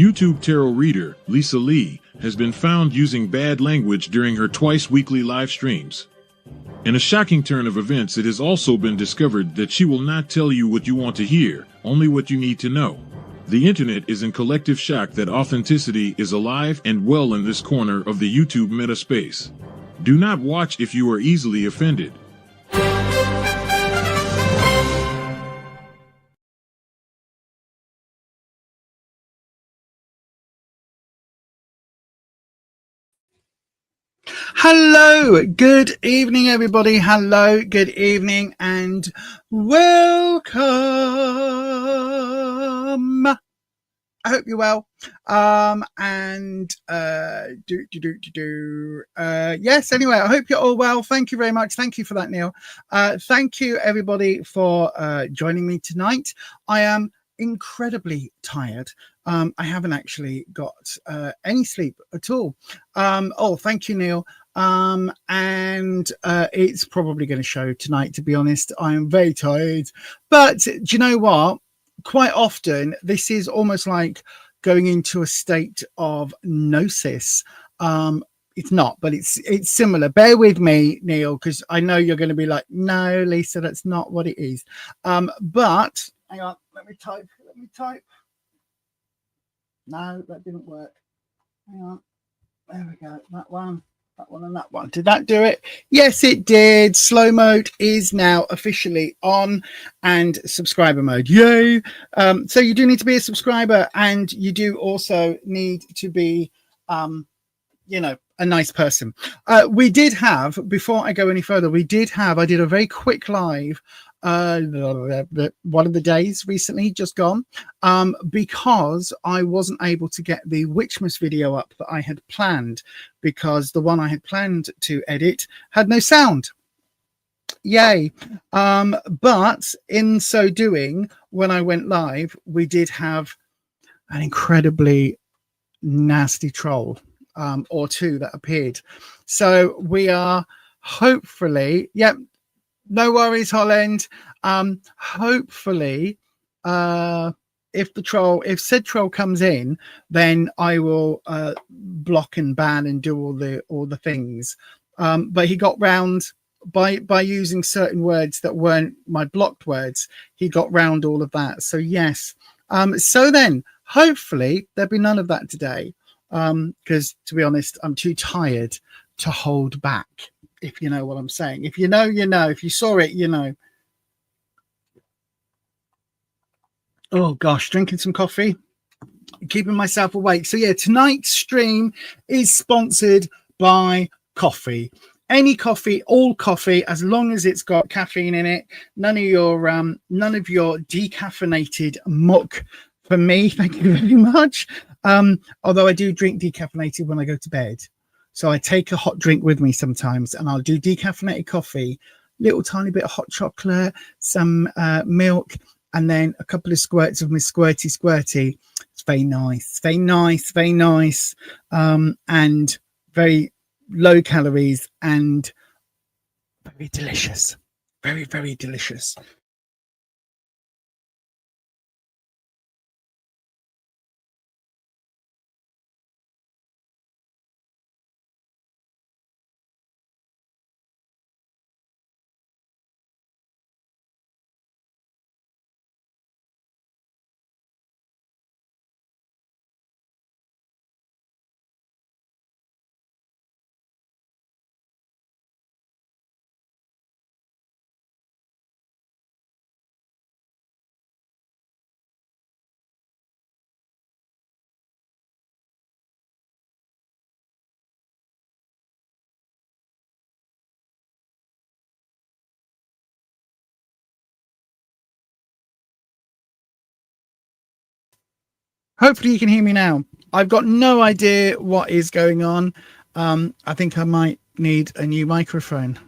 YouTube tarot reader, Lisa Lee, has been found using bad language during her twice-weekly live streams. In a shocking turn of events, it has also been discovered that she will not tell you what you want to hear, only what you need to know. The internet is in collective shock that authenticity is alive and well in this corner of the YouTube meta space. Do not watch if you are easily offended. Hello, good evening, everybody. Hello, good evening, and welcome. I hope you're well. Yes, anyway, I hope you're all well. Thank you very much. Thank you for that, Neil. Thank you, everybody, for joining me tonight. I am incredibly tired. I haven't actually got any sleep at all. Thank you, Neil. It's probably going to show tonight, to be honest. I am very tired, but do you know what? Quite often this is almost like going into a state of gnosis. It's not, but it's similar. Bear with me, Neil, because I know you're going to be like, no, Lisa, that's not what it is. But hang on, let me type. No, that didn't work. Hang on. There we go. That one and that one. Did that do it? Yes, it did. Slow mode is now officially on, and subscriber mode. Yay. So you do need to be a subscriber, and you do also need to be a nice person. We did have, before I go any further, I did a very quick live one of the days recently just gone, because I wasn't able to get the Witchmas video up that I had planned, because the one I had planned to edit had no sound. Yay. But in so doing, when I went live, we did have an incredibly nasty troll or two that appeared. So we are hopefully, no worries, Holland. Hopefully, if said troll comes in, then I will block and ban and do all the things. But he got round by using certain words that weren't my blocked words. He got round all of that. So yes. So then, hopefully, there'll be none of that today. Because to be honest, I'm too tired to hold back. If you know what I'm saying. If you know, you know. If you saw it, you know. Oh, gosh. Drinking some coffee. Keeping myself awake. So, yeah, tonight's stream is sponsored by coffee. Any coffee, all coffee, as long as it's got caffeine in it. None of your decaffeinated muck for me. Thank you very much. Although I do drink decaffeinated when I go to bed. So I take a hot drink with me sometimes, and I'll do decaffeinated coffee, little tiny bit of hot chocolate, some milk, and then a couple of squirts of my squirty. It's very nice, and very low calories and very delicious. Very, very delicious. Hopefully you can hear me now. I've got no idea what is going on. I think I might need a new microphone.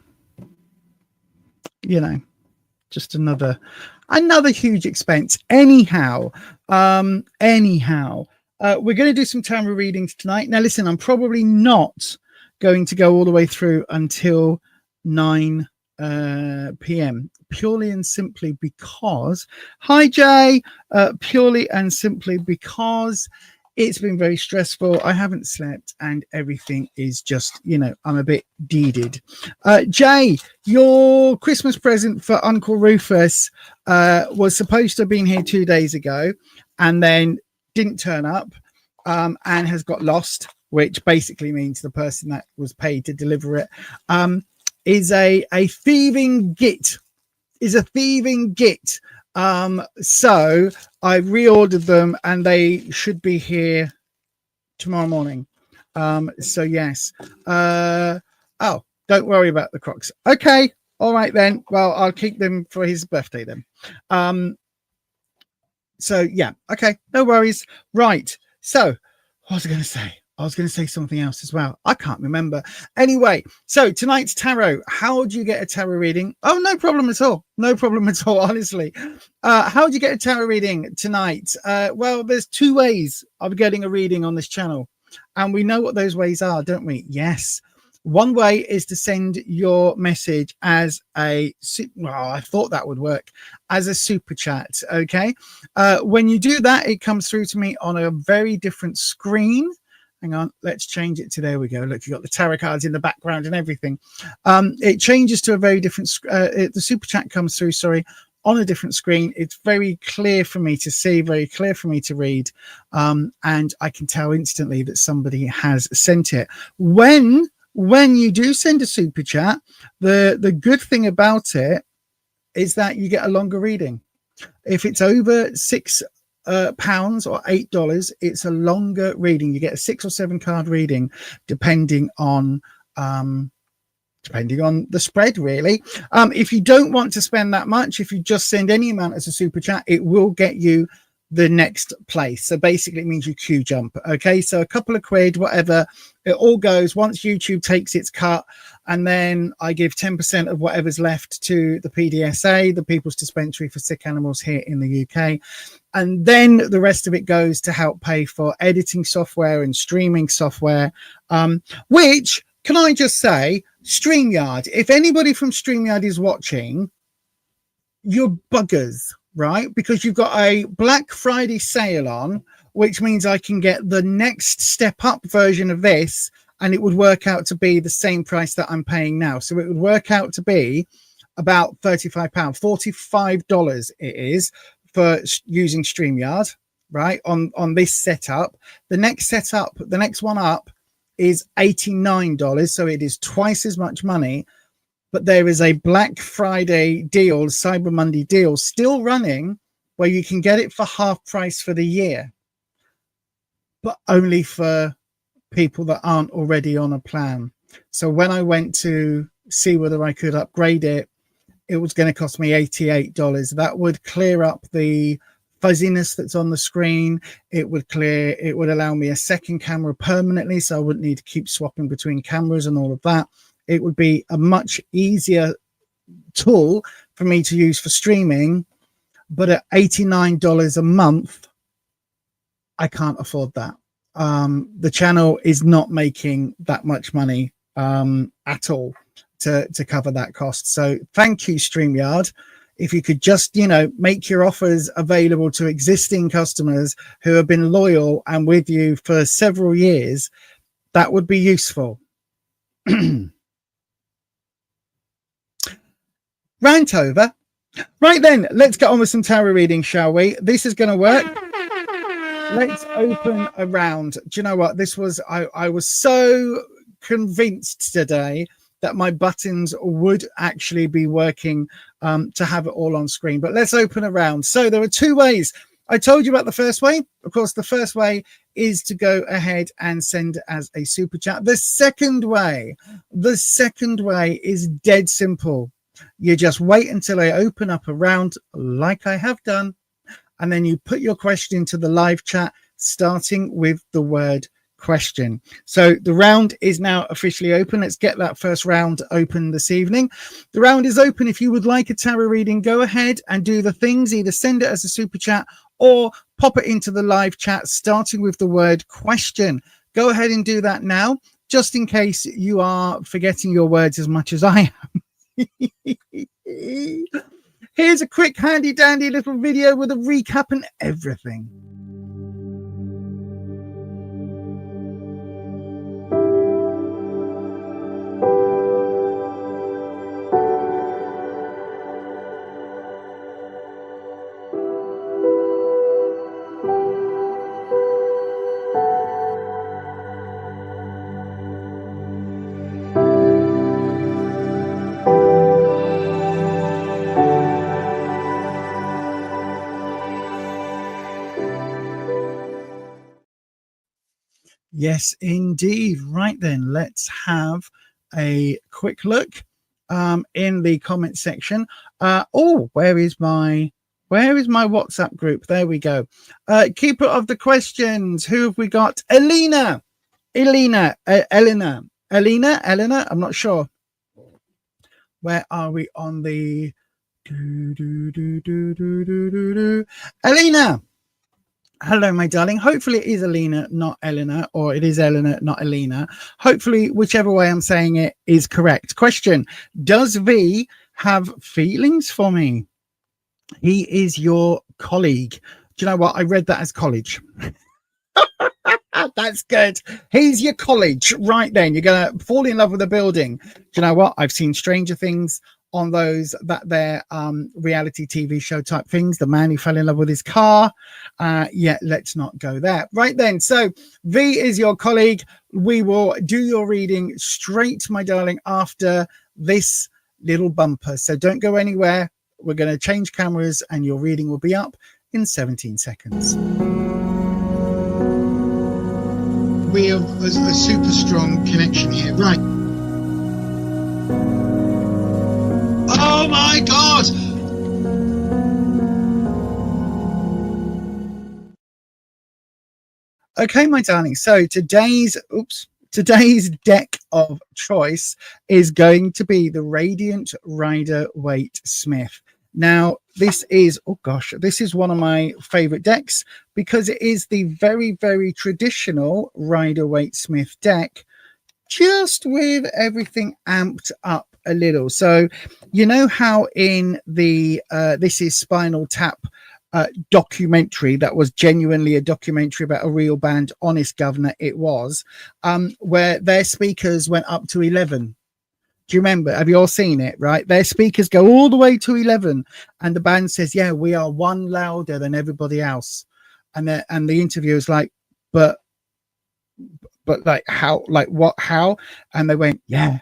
You know, just another huge expense. Anyhow, we're going to do some tarot readings tonight. Now, listen, I'm probably not going to go all the way through until 9 p.m. purely and simply because, hi Jay, purely and simply because It's been very stressful. I haven't slept and everything is just, I'm a bit deeded. Jay, your Christmas present for Uncle Rufus was supposed to have been here 2 days ago and then didn't turn up and has got lost, which basically means the person that was paid to deliver it is a thieving git. So I reordered them and they should be here tomorrow morning. So yes. Oh, don't worry about the Crocs. Okay. All right then. Well, I'll keep them for his birthday then. So yeah. Okay. No worries. Right. So what was I going to say? I was going to say something else as well. I can't remember. Anyway, so tonight's tarot. How do you get a tarot reading? Oh, no problem at all. No problem at all, honestly. How do you get a tarot reading tonight? Well, there's 2 ways of getting a reading on this channel. And we know what those ways are, don't we? Yes. One way is to send your message as a, well, I thought that would work, as a super chat, okay? When you do that, it comes through to me on a very different screen. Hang on, let's change it to, there we go. Look, you've got the tarot cards in the background and everything. It changes to a very different, the super chat comes through, sorry, on a different screen. It's very clear for me to see, very clear for me to read. And I can tell instantly that somebody has sent it. When you do send a super chat, the good thing about it is that you get a longer reading. If it's over £6 or $8, it's a longer reading. You get a 6 or 7 card reading depending on the spread, really. If you don't want to spend that much, if you just send any amount as a super chat, it will get you the next place. So basically it means you queue jump. Okay, so a couple of quid, whatever, it all goes once YouTube takes its cut, and then I give 10% of whatever's left to the PDSA, the People's Dispensary for Sick Animals here in the UK, and then the rest of it goes to help pay for editing software and streaming software, which, can I just say, StreamYard, if anybody from StreamYard is watching, you're buggers, right? Because you've got a Black Friday sale on, which means I can get the next step up version of this, and it would work out to be the same price that I'm paying now. So it would work out to be about £35, $45 it is for using StreamYard, right? On this setup. The next setup, the next one up is $89. So it is twice as much money. But there is a Black Friday deal, Cyber Monday deal still running where you can get it for half price for the year, but only for people that aren't already on a plan. So when I went to see whether I could upgrade it, it was going to cost me $88. That would clear up the fuzziness that's on the screen. It would allow me a second camera permanently, so I wouldn't need to keep swapping between cameras and all of that. It would be a much easier tool for me to use for streaming, but at $89 a month, I can't afford that. The channel is not making that much money at all to cover that cost. So thank you, StreamYard. If you could just, make your offers available to existing customers who have been loyal and with you for several years, that would be useful. Rant over. Right then, let's get on with some tarot reading, shall we? This is going to work. Let's open a round. Do you know what? I was so convinced today that my buttons would actually be working to have it all on screen. But let's open a round. So there are 2 ways. I told you about the first way. Of course, the first way is to go ahead and send as a super chat. The second way is dead simple. You just wait until I open up a round like I have done, and then you put your question into the live chat, starting with the word question. So the round is now officially open. Let's get that first round open this evening. The round is open. If you would like a tarot reading, go ahead and do the things. Either send it as a super chat or pop it into the live chat, starting with the word question. Go ahead and do that now, just in case you are forgetting your words as much as I am. Here's a quick handy dandy little video with a recap and everything. Yes, indeed. Right then, let's have a quick look in the comment section. Where is my WhatsApp group? There we go. Keeper of the questions. Who have we got? Elena. Elena. I'm not sure. Where are we on the Elena? Hello, my darling. Hopefully it is Elena, not Eleanor, or it is Eleanor, not Elena. Hopefully, whichever way I'm saying it is correct. Question: does V have feelings for me? He is your colleague. Do you know what? I read that as college. That's good. He's your college. Right then, you're going to fall in love with a building. Do you know what? I've seen Stranger Things on those, that they're reality TV show type things. The man who fell in love with his car. Yeah, let's not go there. Right then, so V is your colleague. We will do your reading straight, my darling, after this little bumper. So don't go anywhere. We're going to change cameras and your reading will be up in 17 seconds. We have a super strong connection here. Right. Oh my God! Okay, my darling. So today's deck of choice is going to be the Radiant Rider Waite Smith. Now, this is one of my favorite decks because it is the very, very traditional Rider Waite Smith deck, just with everything amped up a little. So, you know how in the This Is Spinal Tap documentary that was genuinely a documentary about a real band, Honest Governor, it was, where their speakers went up to 11. Do you remember? Have you all seen it? Right, their speakers go all the way to 11, and the band says, "Yeah, we are one louder than everybody else." And the interviewer's like, "But like how? Like what? How?" And they went, "Yeah,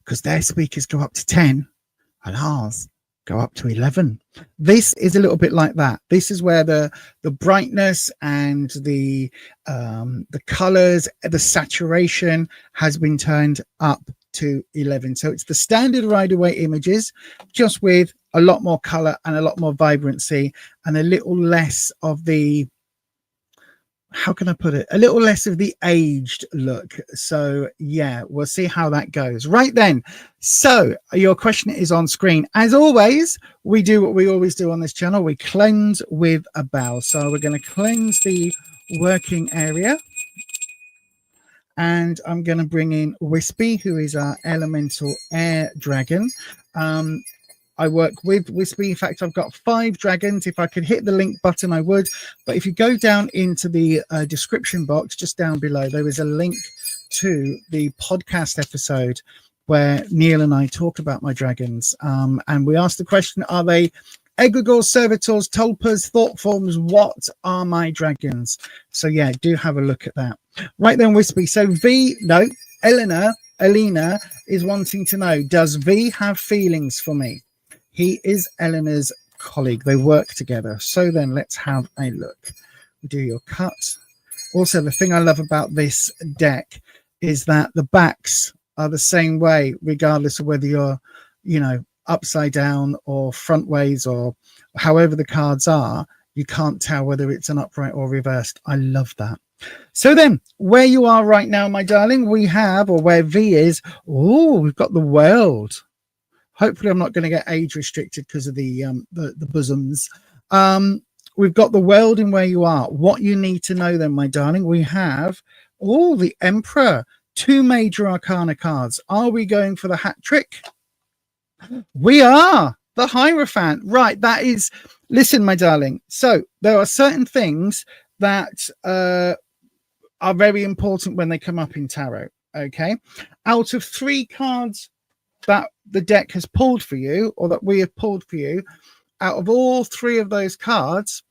because their speakers go up to 10, and ours go up to 11." This is a little bit like that. This is where the brightness and the colors, the saturation has been turned up to 11. So it's the standard Rider Waite images, just with a lot more color and a lot more vibrancy and a little less of the, how can I put it, a little less of the aged look. So yeah, we'll see how that goes. Right then, so your question is on screen. As always, we do what we always do on this channel. We cleanse with a bow. So we're going to cleanse the working area. And I'm going to bring in Wispy, who is our elemental air dragon. I work with Wispy. In fact, I've got 5 dragons. If I could hit the link button, I would. But if you go down into the description box, just down below, there is a link to the podcast episode where Neil and I talk about my dragons. And we asked the question, are they egregores, servitors, tulpas, thought forms? What are my dragons? So yeah, do have a look at that. Right then, Wispy. So Elena is wanting to know, does V have feelings for me? He is Eleanor's colleague. They work together. So then let's have a look. Do your cut. Also, the thing I love about this deck is that the backs are the same way, regardless of whether you're, upside down or front ways or however the cards are. You can't tell whether it's an upright or reversed. I love that. So then, where you are right now, my darling, we have, or where V is, we've got the world. Hopefully I'm not going to get age restricted because of the bosoms. We've got the world in where you are. What you need to know then, my darling, we have the Emperor, 2 major arcana cards. Are we going for the hat trick? We are. The Hierophant. Right, that is, listen, my darling. So there are certain things that are very important when they come up in tarot. Okay, out of 3 cards that the deck has pulled for you, or that we have pulled for you, out of all 3 of those cards,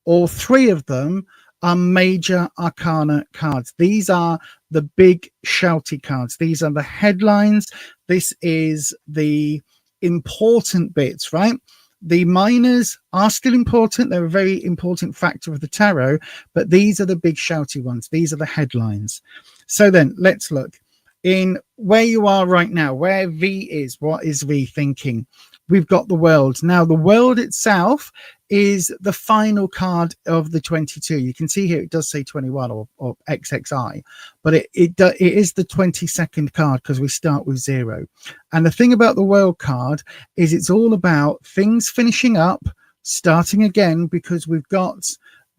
all 3 of them are major arcana cards. These are the big shouty cards. These are the headlines. This is the important bits, right? the minors are still important. They're a very important factor of the tarot, but these are the big shouty ones. These are the headlines. So then let's look in where you are right now, where V is. What is V thinking? We've got the world. Now, the world itself is the final card of the 22. You can see here it does say 21 or XXI, but it is the 22nd card because we start with 0. And the thing about the world card is it's all about things finishing up, starting again, because we've got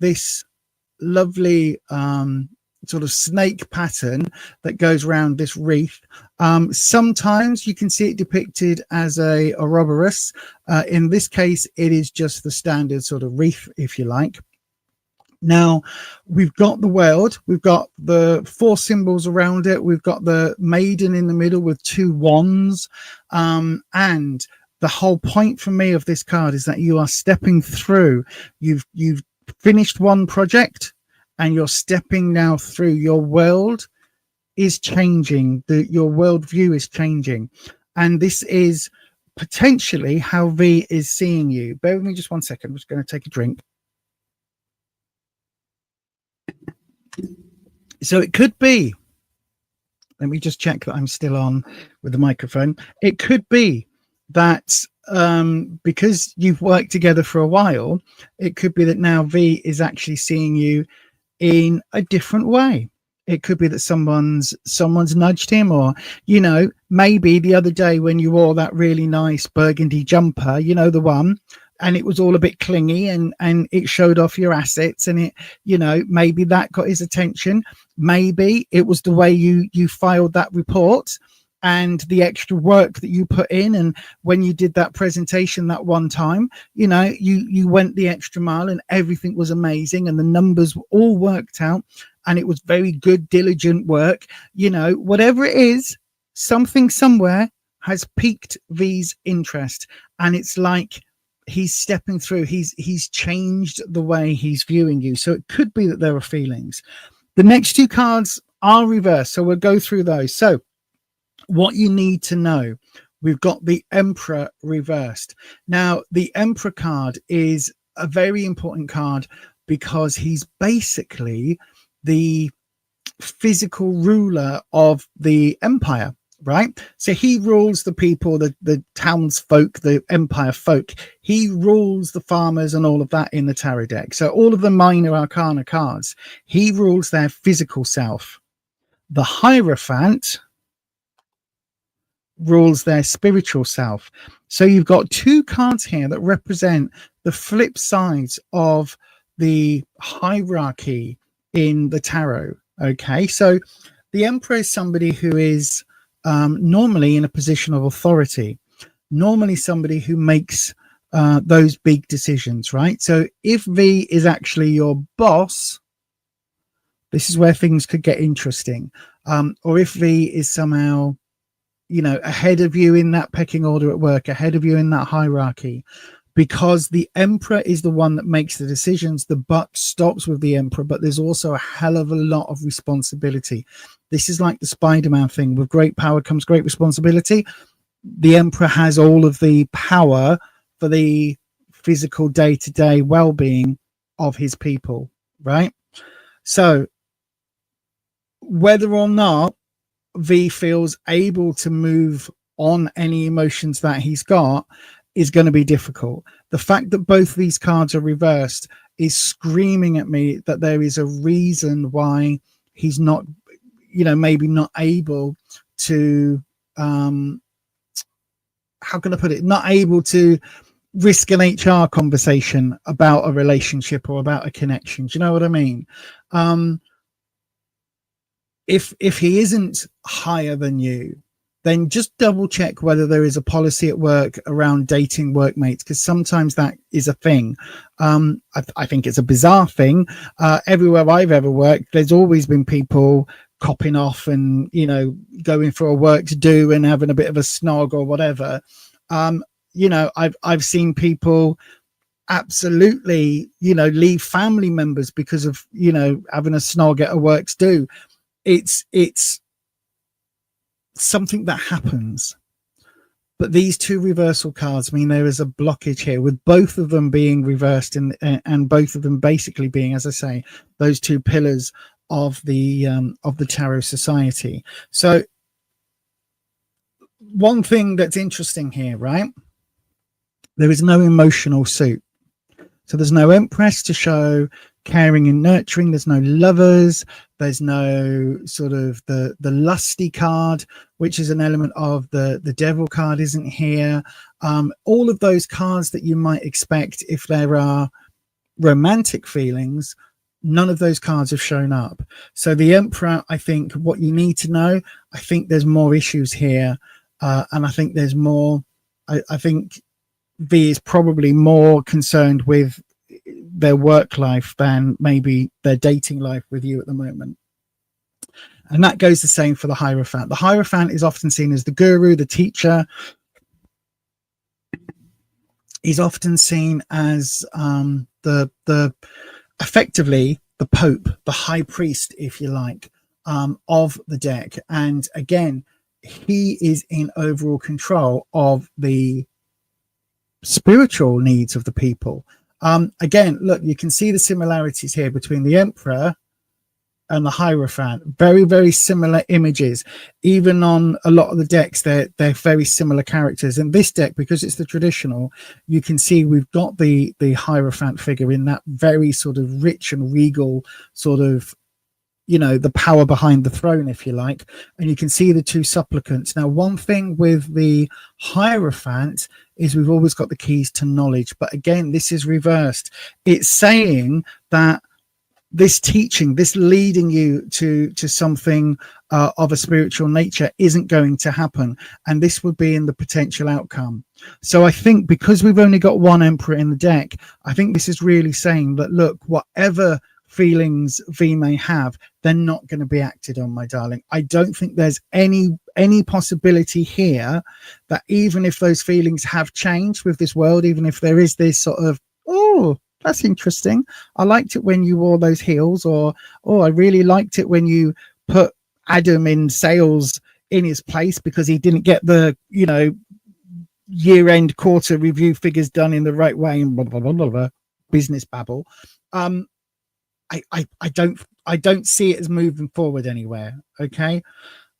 this lovely sort of snake pattern that goes around this wreath. Sometimes you can see it depicted as a Ouroboros. In this case, it is just the standard sort of wreath, if you like. Now, we've got the world, we've got the 4 symbols around it, we've got the maiden in the middle with 2 wands, and the whole point for me of this card is that you are stepping through. You've finished one project, and you're stepping now through. Your world is changing. Your worldview is changing. And this is potentially how V is seeing you. Bear with me just 1 second. I'm just going to take a drink. So it could be, let me just check that I'm still on with the microphone. It could be that because you've worked together for a while, it could be that now V is actually seeing you in a different way. It could be that someone's nudged him, or, you know, maybe the other day when you wore that really nice burgundy jumper, you know, the one, and it was all a bit clingy and it showed off your assets, and it, you know, maybe that got his attention. Maybe it was the way you filed that report and the extra work that you put in, and when you did that presentation that one time, you know, you went the extra mile and everything was amazing and the numbers all worked out and it was very good, diligent work. You know, whatever it is, something somewhere has piqued V's interest, and it's like he's stepping through. He's changed the way he's viewing you. So it could be that there are feelings. The next 2 cards are reversed, so we'll go through those. So what you need to know, we've got the Emperor reversed. Now, the Emperor card is a very important card because he's basically the physical ruler of the empire, right? So he rules the people, the townsfolk, the empire folk. He rules the farmers and all of that in the tarot deck. So all of the minor arcana cards, he rules their physical self. The Hierophant rules their spiritual self. So you've got 2 cards here that represent the flip sides of the hierarchy in the tarot. Okay, so the Emperor is somebody who is normally in a position of authority, normally somebody who makes those big decisions, right? So if V is actually your boss, this is where things could get interesting. Or if V is somehow, you know, ahead of you in that pecking order at work, ahead of you in that hierarchy, because the Emperor is the one that makes the decisions. The buck stops with the Emperor, but there's also a hell of a lot of responsibility. This is like the Spider-Man thing. With great power comes great responsibility. The Emperor has all of the power for the physical day-to-day well-being of his people, right? So whether or not V feels able to move on any emotions that he's got is going to be difficult. The fact that both these cards are reversed is screaming at me that there is a reason why he's not, you know, maybe not able to, how can I put it, not able to risk an HR conversation about a relationship or about a connection. Do you know what I mean? If he isn't higher than you, then just double check whether there is a policy at work around dating workmates, because sometimes that is a thing. I think it's a bizarre thing. Everywhere I've ever worked, there's always been people copping off and, you know, going for a work to do and having a bit of a snog or whatever. You know, I've seen people absolutely, you know, leave family members because of, you know, having a snog at a work to do. It's something that happens, But these two reversal cards mean there is a blockage here, with both of them being reversed and both of them basically being, as I say, those two pillars of the Tarot Society. So one thing that's interesting here, right? There is no emotional suit. So there's no Empress to show caring and nurturing. There's no Lovers. There's no sort of the lusty card, which is an element of the Devil card, isn't here. All of those cards that you might expect if there are romantic feelings, none of those cards have shown up. So the Emperor, I think what you need to know, I think there's more issues here. And I think there's more, I think V is probably more concerned with their work life than maybe their dating life with you at the moment. And that goes the same for the Hierophant. The Hierophant is often seen as the guru, the teacher. He's often seen as the effectively the Pope, the High Priest, if you like, of the deck. And again, he is in overall control of the spiritual needs of the people. Again, look, you can see the similarities here between the Emperor and the Hierophant. Very, very similar images. Even on a lot of the decks, they're very similar characters. And this deck, because it's the traditional, you can see we've got the Hierophant figure in that very sort of rich and regal sort of, you know, the power behind the throne, if you like. And you can see the two supplicants. Now, one thing with the Hierophant is we've always got the keys to knowledge. But again, this is reversed. It's saying that this teaching, this leading you to something of a spiritual nature isn't going to happen. And this would be in the potential outcome. So I think because we've only got one Emperor in the deck, I think this is really saying that, look, whatever feelings V may have, they're not going to be acted on, my darling. I don't think there's any possibility here that even if those feelings have changed with this world, even if there is this sort of, oh, that's interesting, I liked it when you wore those heels, or oh, I really liked it when you put Adam in sales in his place because he didn't get the, you know, year-end quarter review figures done in the right way, and blah, blah, blah, blah, blah, business babble. I don't see it as moving forward anywhere. Okay,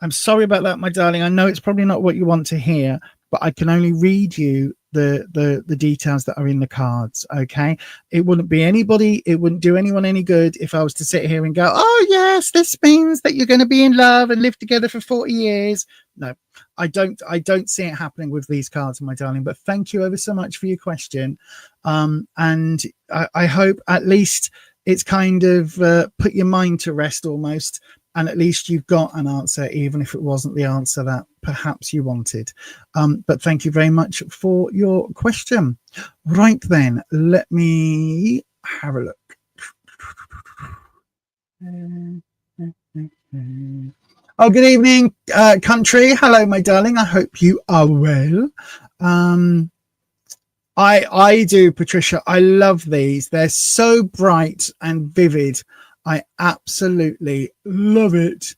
I'm sorry about that, my darling. I know it's probably not what you want to hear, but I can only read you the details that are in the cards. Okay, it wouldn't be anybody, it wouldn't do anyone any good if I was to sit here and go, oh yes, this means that you're going to be in love and live together for 40 years. No, I don't see it happening with these cards, my darling. But thank you ever so much for your question, and I hope at least it's kind of put your mind to rest almost, and at least you've got an answer, even if it wasn't the answer that perhaps you wanted. But thank you very much for your question. Right then, let me have a look. Oh, good evening, country. Hello, my darling. I hope you are well. I do, Patricia. I love these. They're so bright and vivid. I absolutely love it.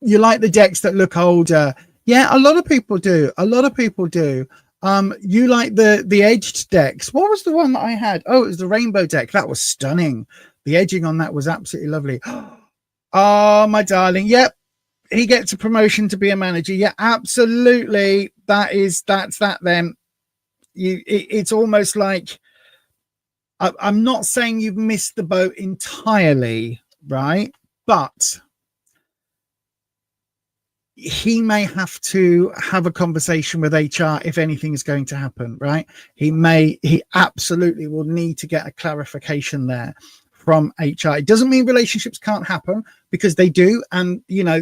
You like the decks that look older? Yeah, a lot of people do. A lot of people do. You like the edged decks. What was the one that I had? Oh, it was the rainbow deck. That was stunning. The edging on that was absolutely lovely. Oh, my darling. Yep. He gets a promotion to be a manager. Yeah, absolutely. That's that then. It's almost like, I'm not saying you've missed the boat entirely, right? But he may have to have a conversation with HR if anything is going to happen, right? He absolutely will need to get a clarification there from HR. It doesn't mean relationships can't happen, because they do. And, you know,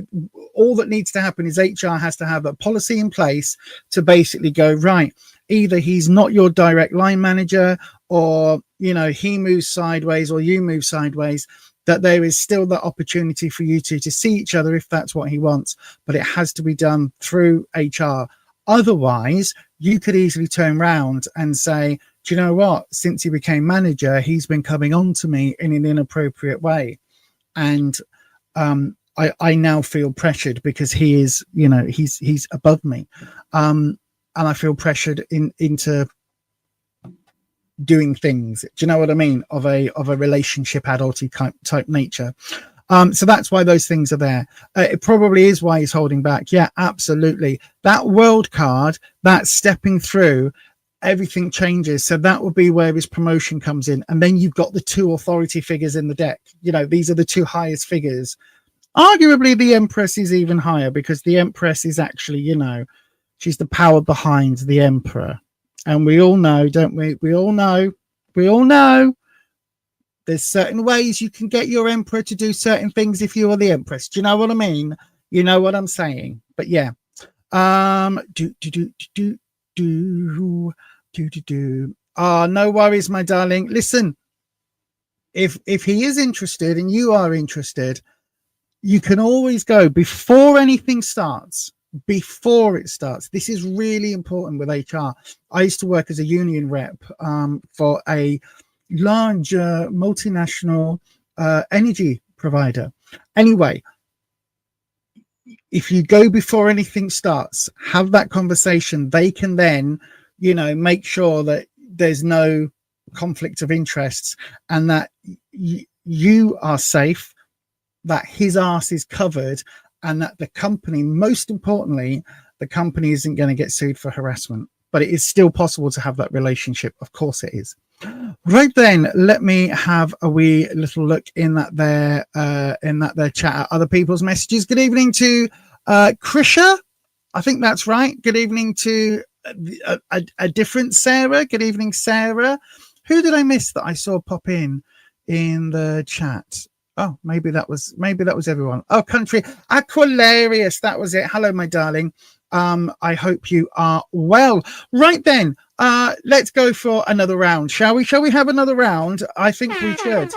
all that needs to happen is HR has to have a policy in place to basically go, right, either he's not your direct line manager, or, you know, he moves sideways or you move sideways, that there is still the opportunity for you to see each other if that's what he wants. But it has to be done through HR. Otherwise, you could easily turn around and say, do you know what? Since he became manager, he's been coming on to me in an inappropriate way. And I now feel pressured because he is, you know, he's above me, and I feel pressured into doing things. Do you know what I mean? Of a relationship adulty type nature. So that's why those things are there. It probably is why he's holding back. Yeah, absolutely. That world card, that stepping through, everything changes. So that will be where his promotion comes in. And then you've got the two authority figures in the deck. You know, these are the two highest figures. Arguably, the Empress is even higher because the Empress is actually, you know, she's the power behind the Emperor. And we all know, don't we? We all know there's certain ways you can get your Emperor to do certain things if you are the Empress. Do you know what I mean? You know what I'm saying? But yeah. No worries, my darling. Listen, if he is interested and you are interested, you can always go before anything starts. Before it starts, this is really important with HR. I used to work as a union rep for a large multinational energy provider. Anyway, if you go before anything starts, have that conversation. They can then, you know, make sure that there's no conflict of interests and that you are safe, that his ass is covered, and that the company, most importantly, the company isn't going to get sued for harassment. But it is still possible to have that relationship. Of course it is. Right then, let me have a wee little look in that there chat at other people's messages. Good evening to Krisha. I think that's right. Good evening to a different Sarah. Good evening, Sarah. Who did I miss that I saw pop in the chat? Oh, maybe that was everyone. Oh, country Aquilarius, that was it. Hello, my darling. I hope you are well. Right then, let's go for another round, shall we? Shall we have another round? I think we should.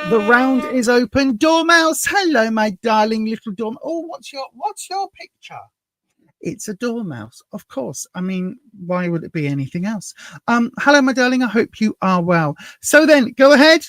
The round is open. Dormouse, hello, my darling little dormouse. Oh, what's your picture? It's a dormouse, of course. I mean, why would it be anything else? Hello, my darling. I hope you are well. So then, go ahead.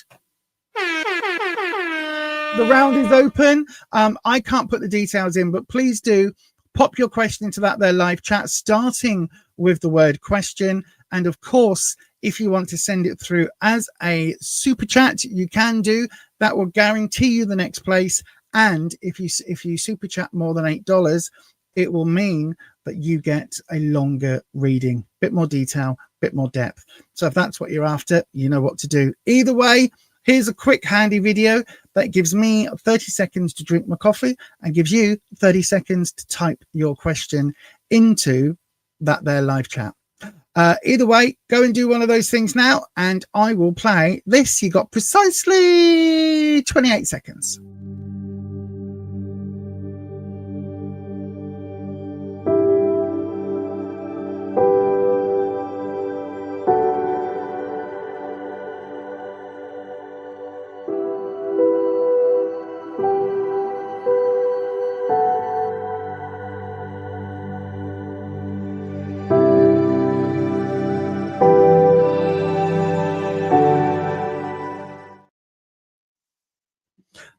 The round is open. I can't put the details in, but please do pop your question into that there live chat, starting with the word question. And of course, if you want to send it through as a super chat, you can do. That will guarantee you the next place. And if you super chat more than $8, it will mean that you get a longer reading, bit more detail, bit more depth. So if that's what you're after, you know what to do. Either way, here's a quick handy video that gives me 30 seconds to drink my coffee and gives you 30 seconds to type your question into that there live chat. Either way, go and do one of those things now and I will play this. You got precisely 28 seconds.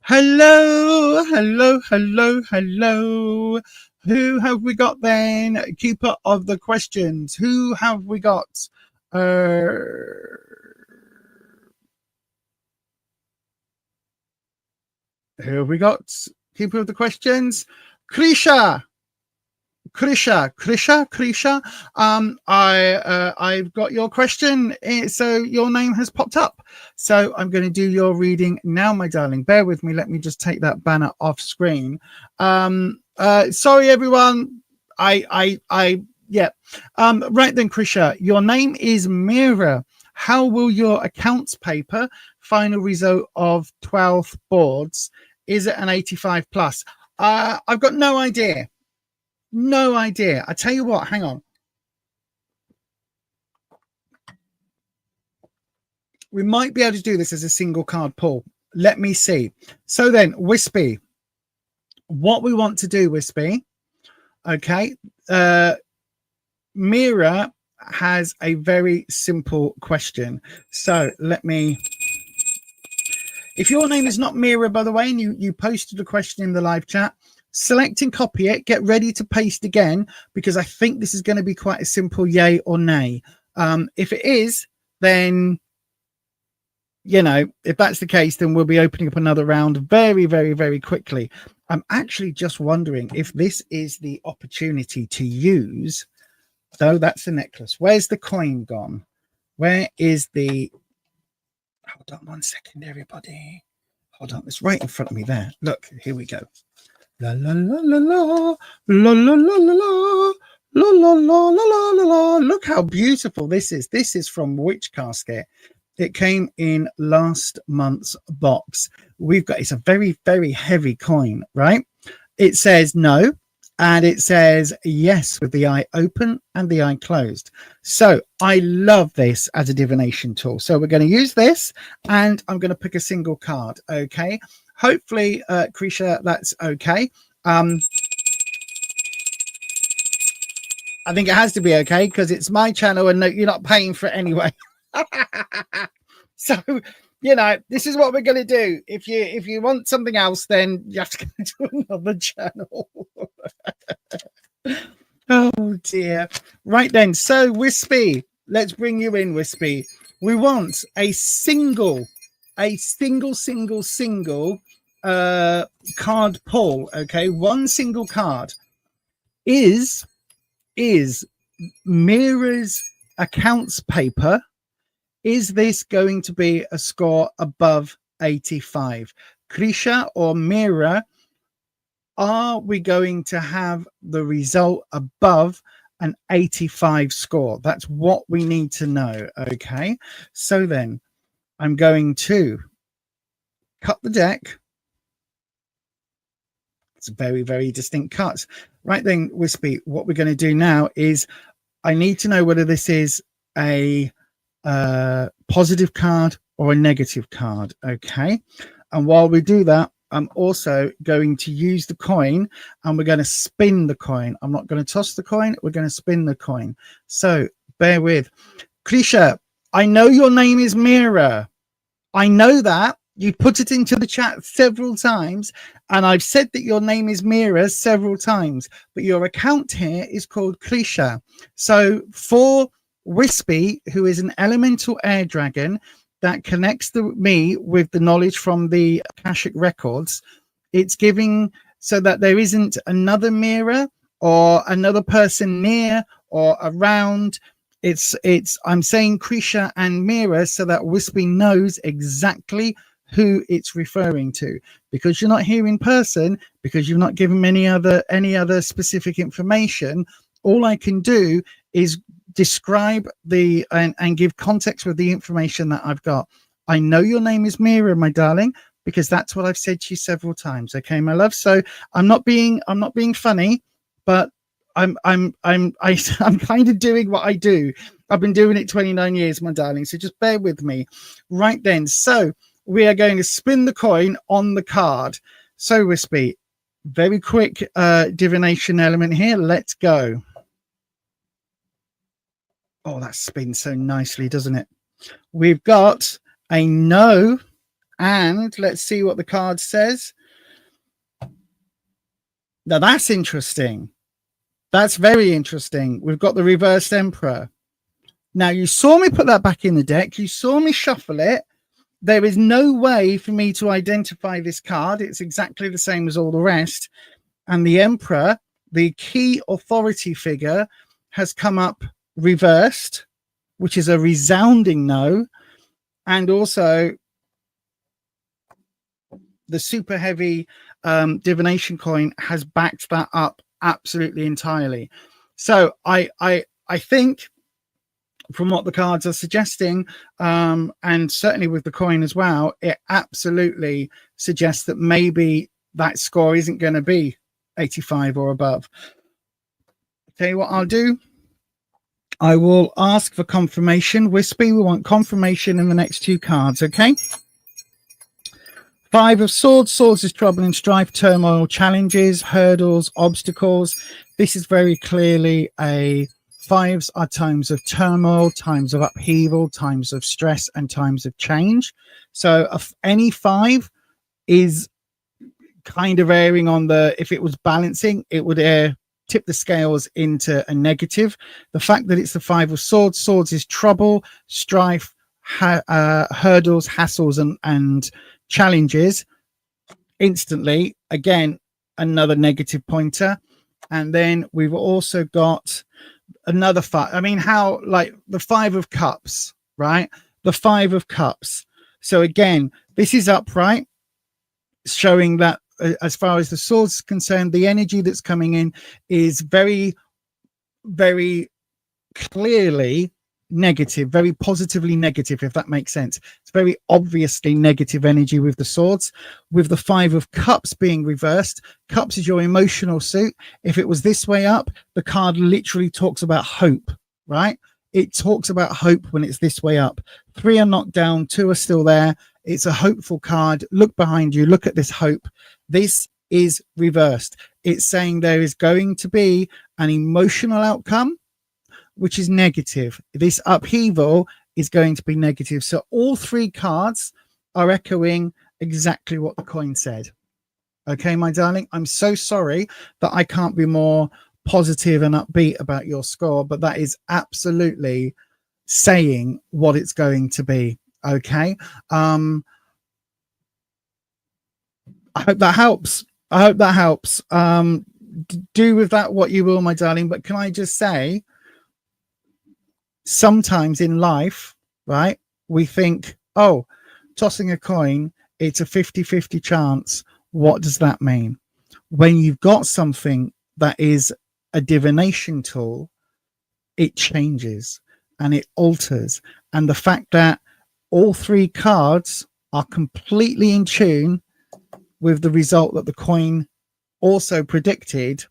Hello. Who have we got then? Keeper of the questions. Who have we got? Who have we got? Keeper of the questions. Krisha. I've got your question. So your name has popped up. So I'm going to do your reading now, my darling. Bear with me. Let me just take that banner off screen. Sorry, everyone. Right then, Krisha, your name is Mira. How will your accounts paper final result of 12 boards? Is it an 85 plus? I've got no idea. No idea. I tell you what, hang on. We might be able to do this as a single card pull. Let me see. So then, Wispy, what we want to do, Wispy, okay, Mira has a very simple question. So let me If your name is not Mira, by the way, and you posted a question in the live chat, select and copy it. Get ready to paste again, because I think this is going to be quite a simple yay or nay. If it is, then, you know, if that's the case, then we'll be opening up another round very, very, very quickly. I'm actually just wondering if this is the opportunity to use, though that's the necklace. Where's the coin gone? Where is the, hold on 1 second, everybody. Hold on, it's right in front of me there. Look, here we go. La la la la la la la la la la la la la la la. Look how beautiful this is. This is from Witch Casket. It came in last month's box. We've got, it's a very, very heavy coin, right? It says no, and it says yes with the eye open and the eye closed. So I love this as a divination tool. So we're going to use this, and I'm going to pick a single card. Okay. Hopefully, Krisha, that's okay. I think it has to be okay, because it's my channel and no, you're not paying for it anyway. So, you know, this is what we're going to do. If you want something else, then you have to go to another channel. Oh dear. Right then. So Wispy, let's bring you in, Wispy. We want a single card pull. Okay, one single card. Is Mira's accounts paper, is this going to be a score above 85? Krisha or Mira, are we going to have the result above an 85 score? That's what we need to know. Okay, so then I'm going to cut the deck. It's very, very distinct cuts. Right then, Wispy, what we're going to do now is I need to know whether this is a positive card or a negative card. Okay, and while we do that, I'm also going to use the coin, and we're going to spin the coin. I'm not going to toss the coin, we're going to spin the coin. So bear with. Krisha, I know your name is Mira. I know that. You put it into the chat several times, and I've said that your name is Mira several times, but your account here is called Krisha. So for Wispy, who is an elemental air dragon that connects me with the knowledge from the Akashic records, it's giving so that there isn't another Mira or another person near or around. It's I'm saying Krisha and Mira so that Wispy knows exactly who it's referring to, because you're not here in person, because you've not given me any other specific information. All I can do is describe the and give context with the information that I've got. I know your name is Mira, my darling, because that's what I've said to you several times. Okay, my love. So I'm not being funny, but I'm kind of doing what I do. I've been doing it 29 years, my darling. So just bear with me. Right then. So we are going to spin the coin on the card. So Wispy, very quick divination element here. Let's go. Oh, that spins so nicely, doesn't it? We've got a no, and let's see what the card says. Now that's interesting. That's very interesting. We've got the reversed Emperor. Now you saw me put that back in the deck. You saw me shuffle it. There is no way for me to identify this card. It's exactly the same as all the rest. And the Emperor, the key authority figure, has come up reversed, which is a resounding no. And also the super heavy divination coin has backed that up absolutely entirely. So I think from what the cards are suggesting, and certainly with the coin as well, it absolutely suggests that maybe that score isn't going to be 85 or above. Tell you what I'll do. I will ask for confirmation. Wispy, we want confirmation in the next two cards, okay? Five of Swords. Swords is trouble and strife, turmoil, challenges, hurdles, obstacles. This is very clearly a Fives are times of turmoil, times of upheaval, times of stress, and times of change. So any five is kind of erring on the, if it was balancing, it would tip the scales into a negative. The fact that it's the Five of Swords, swords is trouble, strife, hurdles, hassles, and challenges. Instantly, again, another negative pointer. And then we've also got another five. I mean, how, like the Five of Cups, right? The Five of Cups. So again, this is upright, showing that as far as the swords is concerned, the energy that's coming in is very, very clearly negative, very positively negative, if that makes sense. It's very obviously negative energy with the swords. With the Five of Cups being reversed, cups is your emotional suit. If it was this way up, the card literally talks about hope, right? It talks about hope when it's this way up. 3 are knocked down, 2 are still there. It's a hopeful card. Look behind you, look at this hope. This is reversed. It's saying there is going to be an emotional outcome which is negative. This upheaval is going to be negative. So all 3 cards are echoing exactly what the coin said. Okay, my darling, I'm so sorry that I can't be more positive and upbeat about your score, but that is absolutely saying what it's going to be. Okay. I hope that helps. Do with that what you will, my darling. But can I just say, sometimes in life, right, we think, oh, tossing a coin, it's a 50-50 chance. What does that mean? When you've got something that is a divination tool, it changes and it alters. And the fact that all 3 cards are completely in tune with the result that the coin also predicted.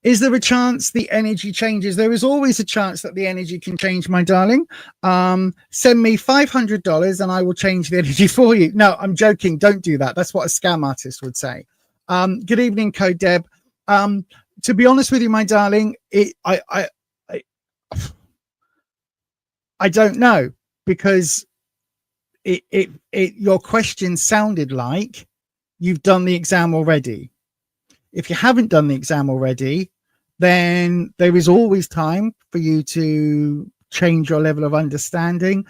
Is there a chance the energy changes? There is always a chance that the energy can change, my darling. Send me $500 and I will change the energy for you. No, I'm joking. Don't do that. That's what a scam artist would say. Good evening, Code Deb. To be honest with you, my darling, I don't know, because your question sounded like you've done the exam already. If you haven't done the exam already, then there is always time for you to change your level of understanding,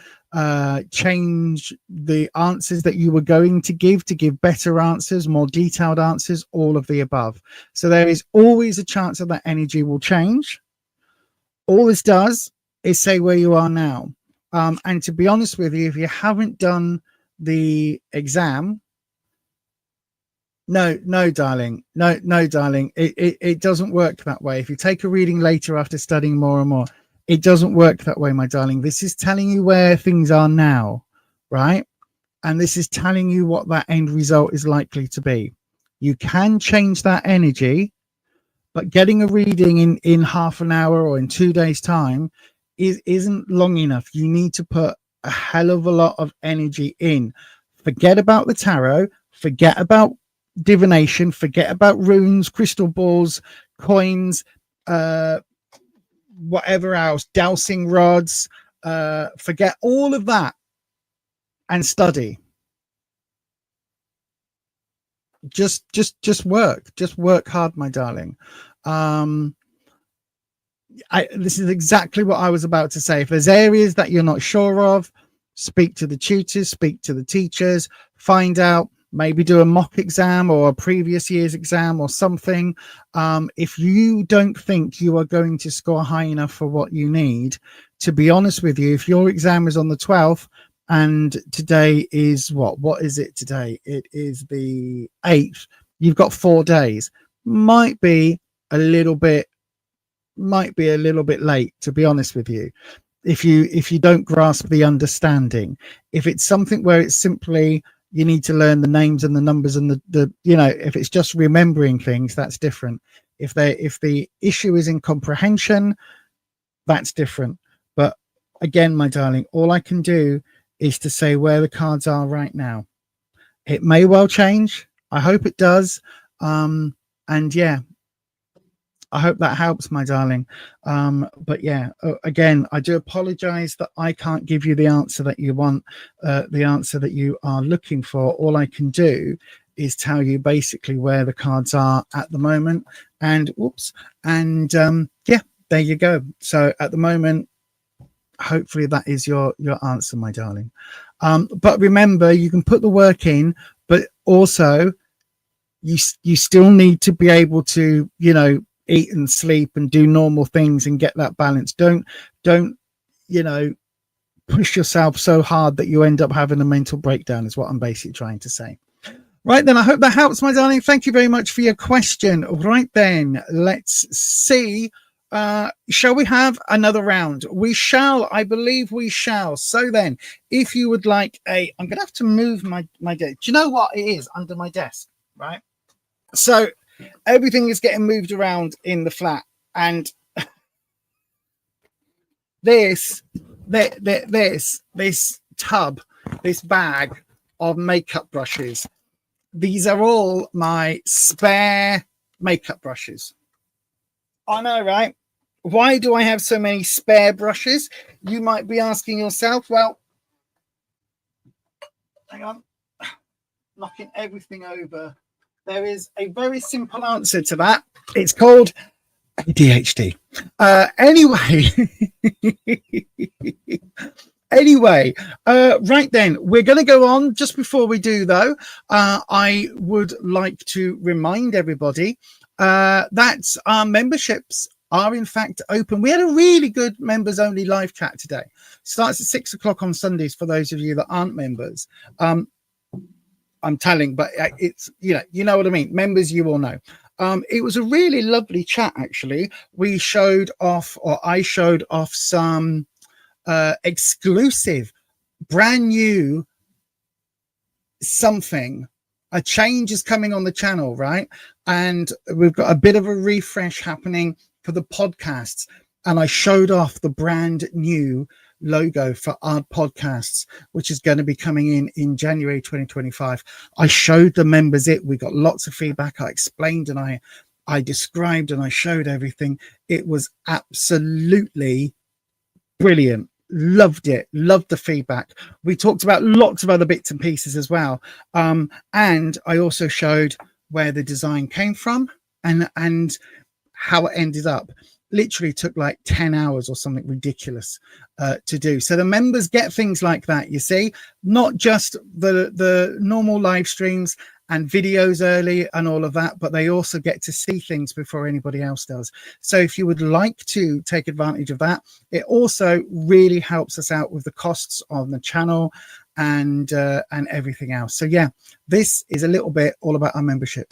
change the answers that you were going to give better answers, more detailed answers, all of the above. So there is always a chance that energy will change. All this does is say where you are now. And to be honest with you, if you haven't done the exam, no, darling. No, darling. It doesn't work that way. If you take a reading later after studying more and more, it doesn't work that way, my darling. This is telling you where things are now, right? And this is telling you what that end result is likely to be. You can change that energy, but getting a reading in half an hour or in 2 days' time isn't long enough. You need to put a hell of a lot of energy in. Forget about the tarot. Forget about divination, forget about runes, crystal balls, coins, whatever else, dowsing rods, forget all of that and study. Just work hard, my darling. This is exactly what I was about to say. If there's areas that you're not sure of, speak to the tutors, speak to the teachers, find out. Maybe do a mock exam or a previous year's exam or something. If you don't think you are going to score high enough for what you need, to be honest with you, if your exam is on the 12th and today is what is it today? It is the 8th. You've got 4 days. Might be a little bit late, to be honest with you. If you don't grasp the understanding, if it's something where it's simply you need to learn the names and the numbers and the if it's just remembering things, that's different. If the issue is in comprehension, that's different. But again, my darling, all I can do is to say where the cards are right now. It may well change. I hope it does. And yeah, I hope that helps, my darling. But yeah, again, I do apologize that I can't give you the answer that you want, the answer that you are looking for. All I can do is tell you basically where the cards are at the moment. And yeah, there you go. So at the moment, hopefully that is your answer, my darling. But remember, you can put the work in, but also you still need to be able to, you know, eat and sleep and do normal things and get that balance. Don't you know, push yourself so hard that you end up having a mental breakdown, is what I'm basically trying to say. Right then, I hope that helps, my darling. Thank you very much for your question. Right then, let's see. Shall we have another round? We shall. I believe we shall. So then, if you would like I'm going to have to move my desk. Do you know what it is under my desk, right? So everything is getting moved around in the flat, and this tub, this bag of makeup brushes, these are all my spare makeup brushes. I know, right? Why do I have so many spare brushes? You might be asking yourself. Well, hang on, knocking everything over. There is a very simple answer to that. It's called ADHD. Anyway, right then, we're going to go on. Just before we do, though, I would like to remind everybody that our memberships are in fact open. We had a really good members only live chat today. Starts at 6 o'clock on Sundays for those of you that aren't members. I'm telling, but it's, you know what I mean. Members, you all know. It was a really lovely chat, actually. I showed off some exclusive, brand new something. A change is coming on the channel, right? And we've got a bit of a refresh happening for the podcasts. And I showed off the brand new logo for our podcasts, which is going to be coming in January 2025. I showed the members it. We got lots of feedback. I explained and I described and I showed everything. It was absolutely brilliant. Loved it. Loved the feedback. We talked about lots of other bits and pieces as well. And I also showed where the design came from and how it ended up. Literally took like 10 hours or something ridiculous to do. So the members get things like that, you see, not just the normal live streams and videos early and all of that, but they also get to see things before anybody else does. So if you would like to take advantage of that, it also really helps us out with the costs on the channel and everything else. So yeah, this is a little bit all about our membership.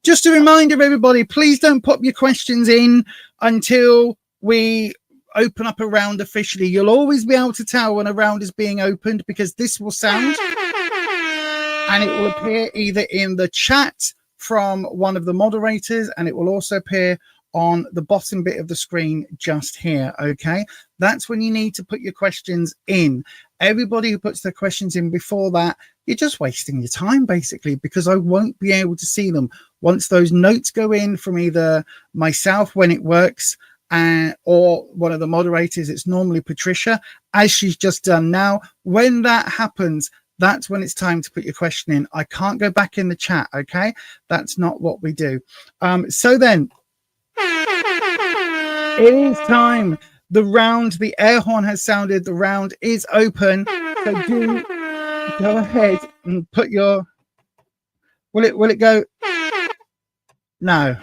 Just a reminder, everybody, please don't pop your questions in until we open up a round officially. You'll always be able to tell when a round is being opened because this will sound and it will appear either in the chat from one of the moderators and it will also appear on the bottom bit of the screen just here. Okay, that's when you need to put your questions in. Everybody who puts their questions in before that, you're just wasting your time basically, because I won't be able to see them once those notes go in from either myself when it works or one of the moderators. It's normally Patricia, as she's just done now. When that happens, that's when it's time to put your question in. I can't go back in the chat. Okay, that's not what we do. So then it is time. The round, the air horn has sounded. The round is open. So do go ahead and put your. Will it go? No.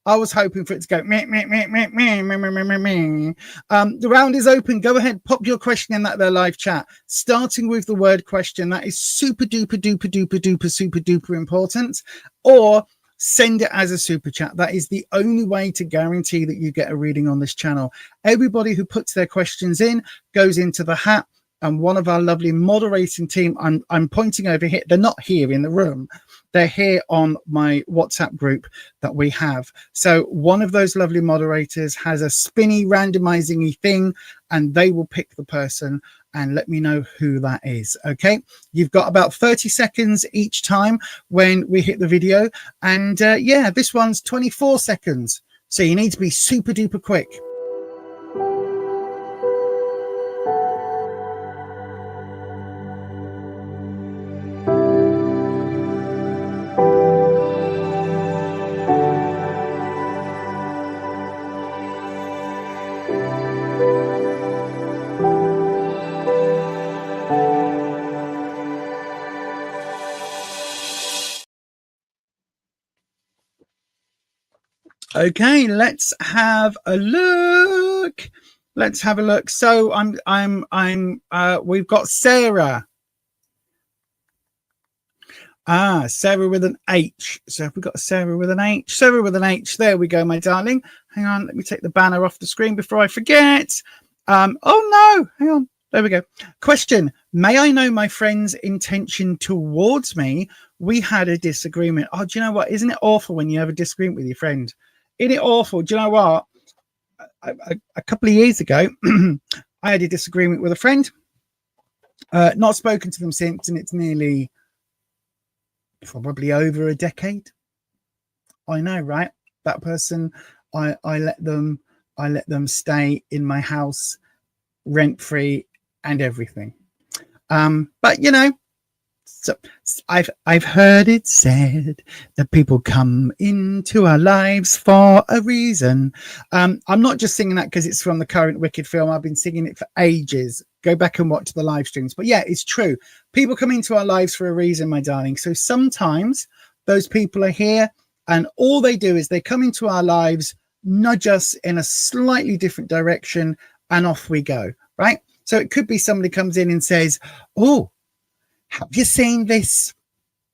I was hoping for it to go meh, meh, meh, meh, meh, meh, meh, meh, meh. The round is open. Go ahead, pop your question in that there live chat, starting with the word question. That is super duper duper duper duper super duper important. Or send it as a super chat. That is the only way to guarantee that you get a reading on this channel. Everybody who puts their questions in goes into the hat, and one of our lovely moderating team, I'm pointing over here. They're not here in the room. They're here on my WhatsApp group that we have. So one of those lovely moderators has a spinny randomizing thing, and they will pick the person and let me know who that is. Okay, you've got about 30 seconds each time when we hit the video, and yeah, this one's 24 seconds, so you need to be super duper quick. Okay, let's have a look. Let's have a look. So we've got Sarah. Sarah with an H. So have we got Sarah with an H? Sarah with an H. There we go, my darling. Hang on, let me take the banner off the screen before I forget. Oh no, hang on. There we go. Question: may I know my friend's intention towards me? We had a disagreement. Oh, do you know what? Isn't it awful when you have a disagreement with your friend? Isn't it awful? Do you know what? A couple of years ago, I had a disagreement with a friend. Not spoken to them since, and it's nearly probably over a decade. I know, right? That person, I let them stay in my house rent free and everything. But you know, so I've heard it said that people come into our lives for a reason. I'm not just singing that because it's from the current Wicked film. I've been singing it for ages. Go back and watch the live streams. But yeah, it's true. People come into our lives for a reason, my darling. So sometimes those people are here, and all they do is they come into our lives, nudge us in a slightly different direction, and off we go, right? So it could be somebody comes in and says, oh, have you seen this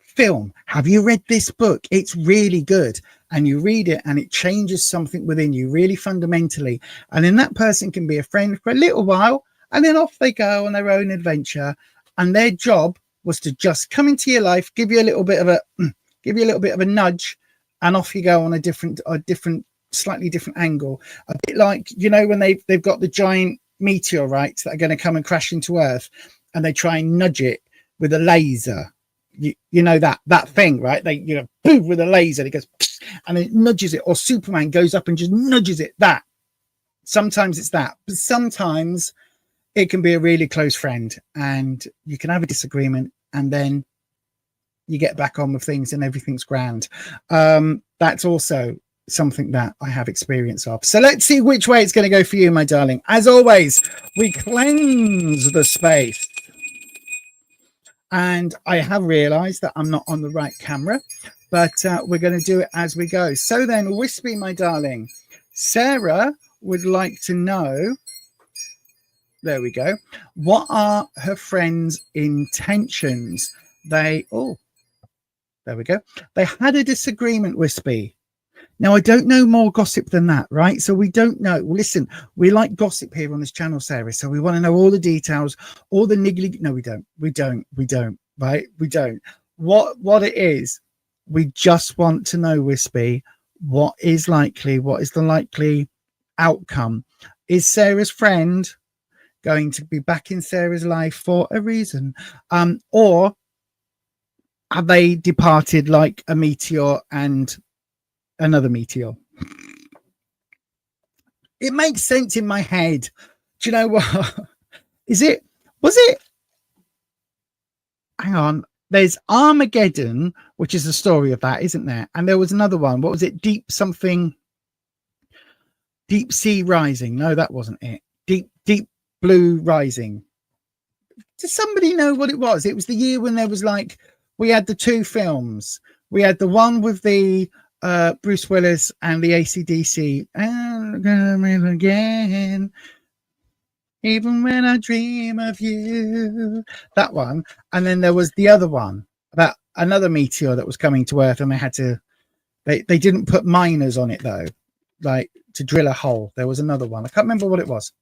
film? Have you read this book? It's really good. And you read it and it changes something within you really fundamentally. And then that person can be a friend for a little while, and then off they go on their own adventure. And their job was to just come into your life, give you a little bit of a nudge, and off you go on a different, slightly different angle. A bit like, you know, when they've got the giant meteorites that are going to come and crash into Earth, and they try and nudge it with a laser. You know that thing, right? They, you know, boom, with a laser, it goes and it nudges it, or Superman goes up and just nudges it. That sometimes it's that, but sometimes it can be a really close friend, and you can have a disagreement, and then you get back on with things and everything's grand. That's also something that I have experience of. So let's see which way it's going to go for you, my darling. As always, we cleanse the space. And I have realized that I'm not on the right camera, but we're going to do it as we go. So then, Wispy, my darling, Sarah would like to know, there we go, what are her friends' intentions? There we go. They had a disagreement, Wispy. Now, I don't know more gossip than that, right? So we don't know. Listen, we like gossip here on this channel, Sarah. So we want to know all the details, all the niggly. No, we don't, right? We don't. What it is, we just want to know, Wispy, what is the likely outcome? Is Sarah's friend going to be back in Sarah's life for a reason? Or have they departed like a meteor and another meteor? It makes sense in my head. Do you know what? Was it? Hang on. There's Armageddon, which is the story of that, isn't there? And there was another one. What was it? Deep Sea Rising. No, that wasn't it. Deep Blue Rising. Does somebody know what it was? It was the year when there was like, we had the two films. We had the one with the Bruce Willis and the AC/DC. And gonna again, even when I dream of you. That one. And then there was the other one about another meteor that was coming to Earth, and they had to. They didn't put miners on it though, like to drill a hole. There was another one. I can't remember what it was.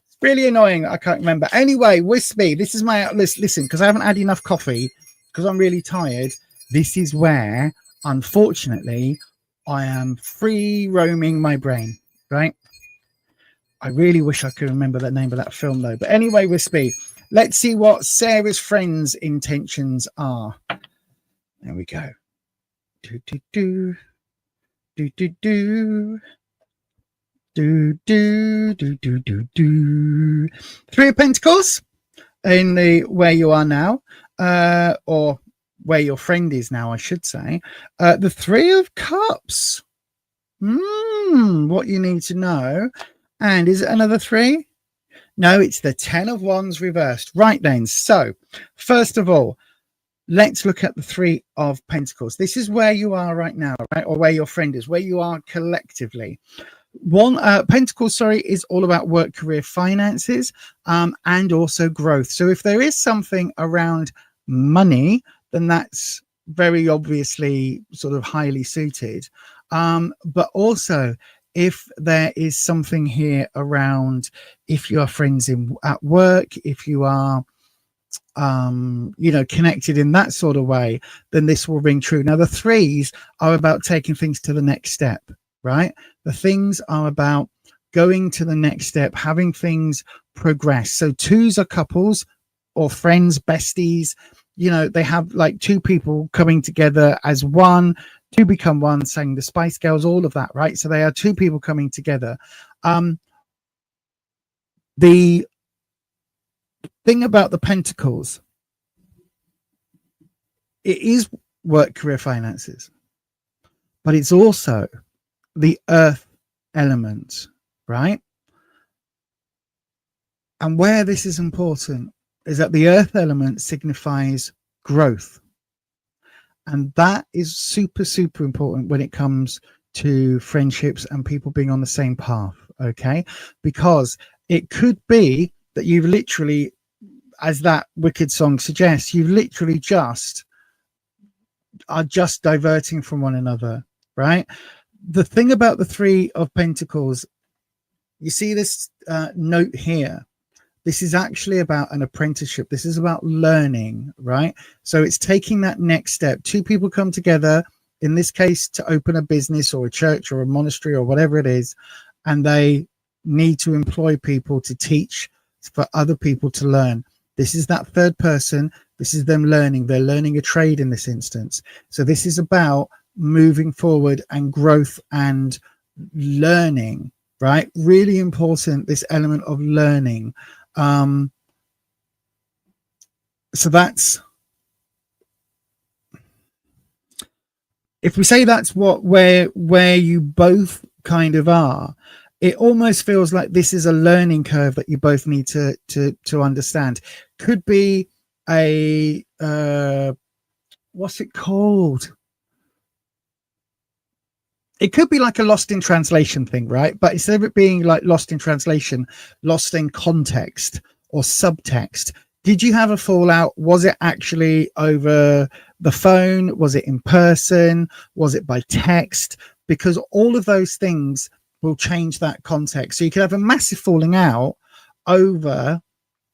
It's really annoying. I can't remember. Anyway, Wispy, this is my list. Listen, because I haven't had enough coffee, because I'm really tired. This is where, unfortunately, I am free roaming my brain, right? I really wish I could remember the name of that film, though. But anyway, Wispy, let's see what Sarah's friends' intentions are. There we go. Do, do, do. Do, do, do. Do, do, do, do, do, do. Three of Pentacles in the where you are now, or where your friend is now, I should say. The Three of Cups. What you need to know. And is it another three? No, it's the Ten of Wands reversed. Right then. So, first of all, let's look at the Three of Pentacles. This is where you are right now, right? Or where your friend is, where you are collectively. One Pentacles, is all about work, career, finances, and also growth. So if there is something around money, then that's very obviously sort of highly suited. But also, if there is something here around, if you are friends at work, if you are connected in that sort of way, then this will ring true. Now the threes are about taking things to the next step, right? The things are about going to the next step, having things progress. So twos are couples or friends, besties. They have like two people coming together as one, two become one, saying the Spice Girls, all of that, right? So they are two people coming together. The thing about the Pentacles, it is work, career, finances, but it's also the earth element, right? And where this is important is that the earth element signifies growth. And that is super, super important when it comes to friendships and people being on the same path, okay? Because it could be that you've literally, as that Wicked song suggests, you literally are just diverting from one another, right? The thing about the Three of Pentacles, you see this note here. This is actually about an apprenticeship. This is about learning, right? So it's taking that next step. Two people come together, in this case, to open a business or a church or a monastery or whatever it is, and they need to employ people to teach for other people to learn. This is that third person. This is them learning. They're learning a trade in this instance. So this is about moving forward and growth and learning, right? Really important, this element of learning. So that's, if we say that's where you both kind of are, it almost feels like this is a learning curve that you both need to understand. Could be a what's it called? It could be like a lost in translation thing, right? But instead of it being like lost in translation, lost in context or subtext, did you have a fallout? Was it actually over the phone? Was it in person? Was it by text? Because all of those things will change that context. So you could have a massive falling out over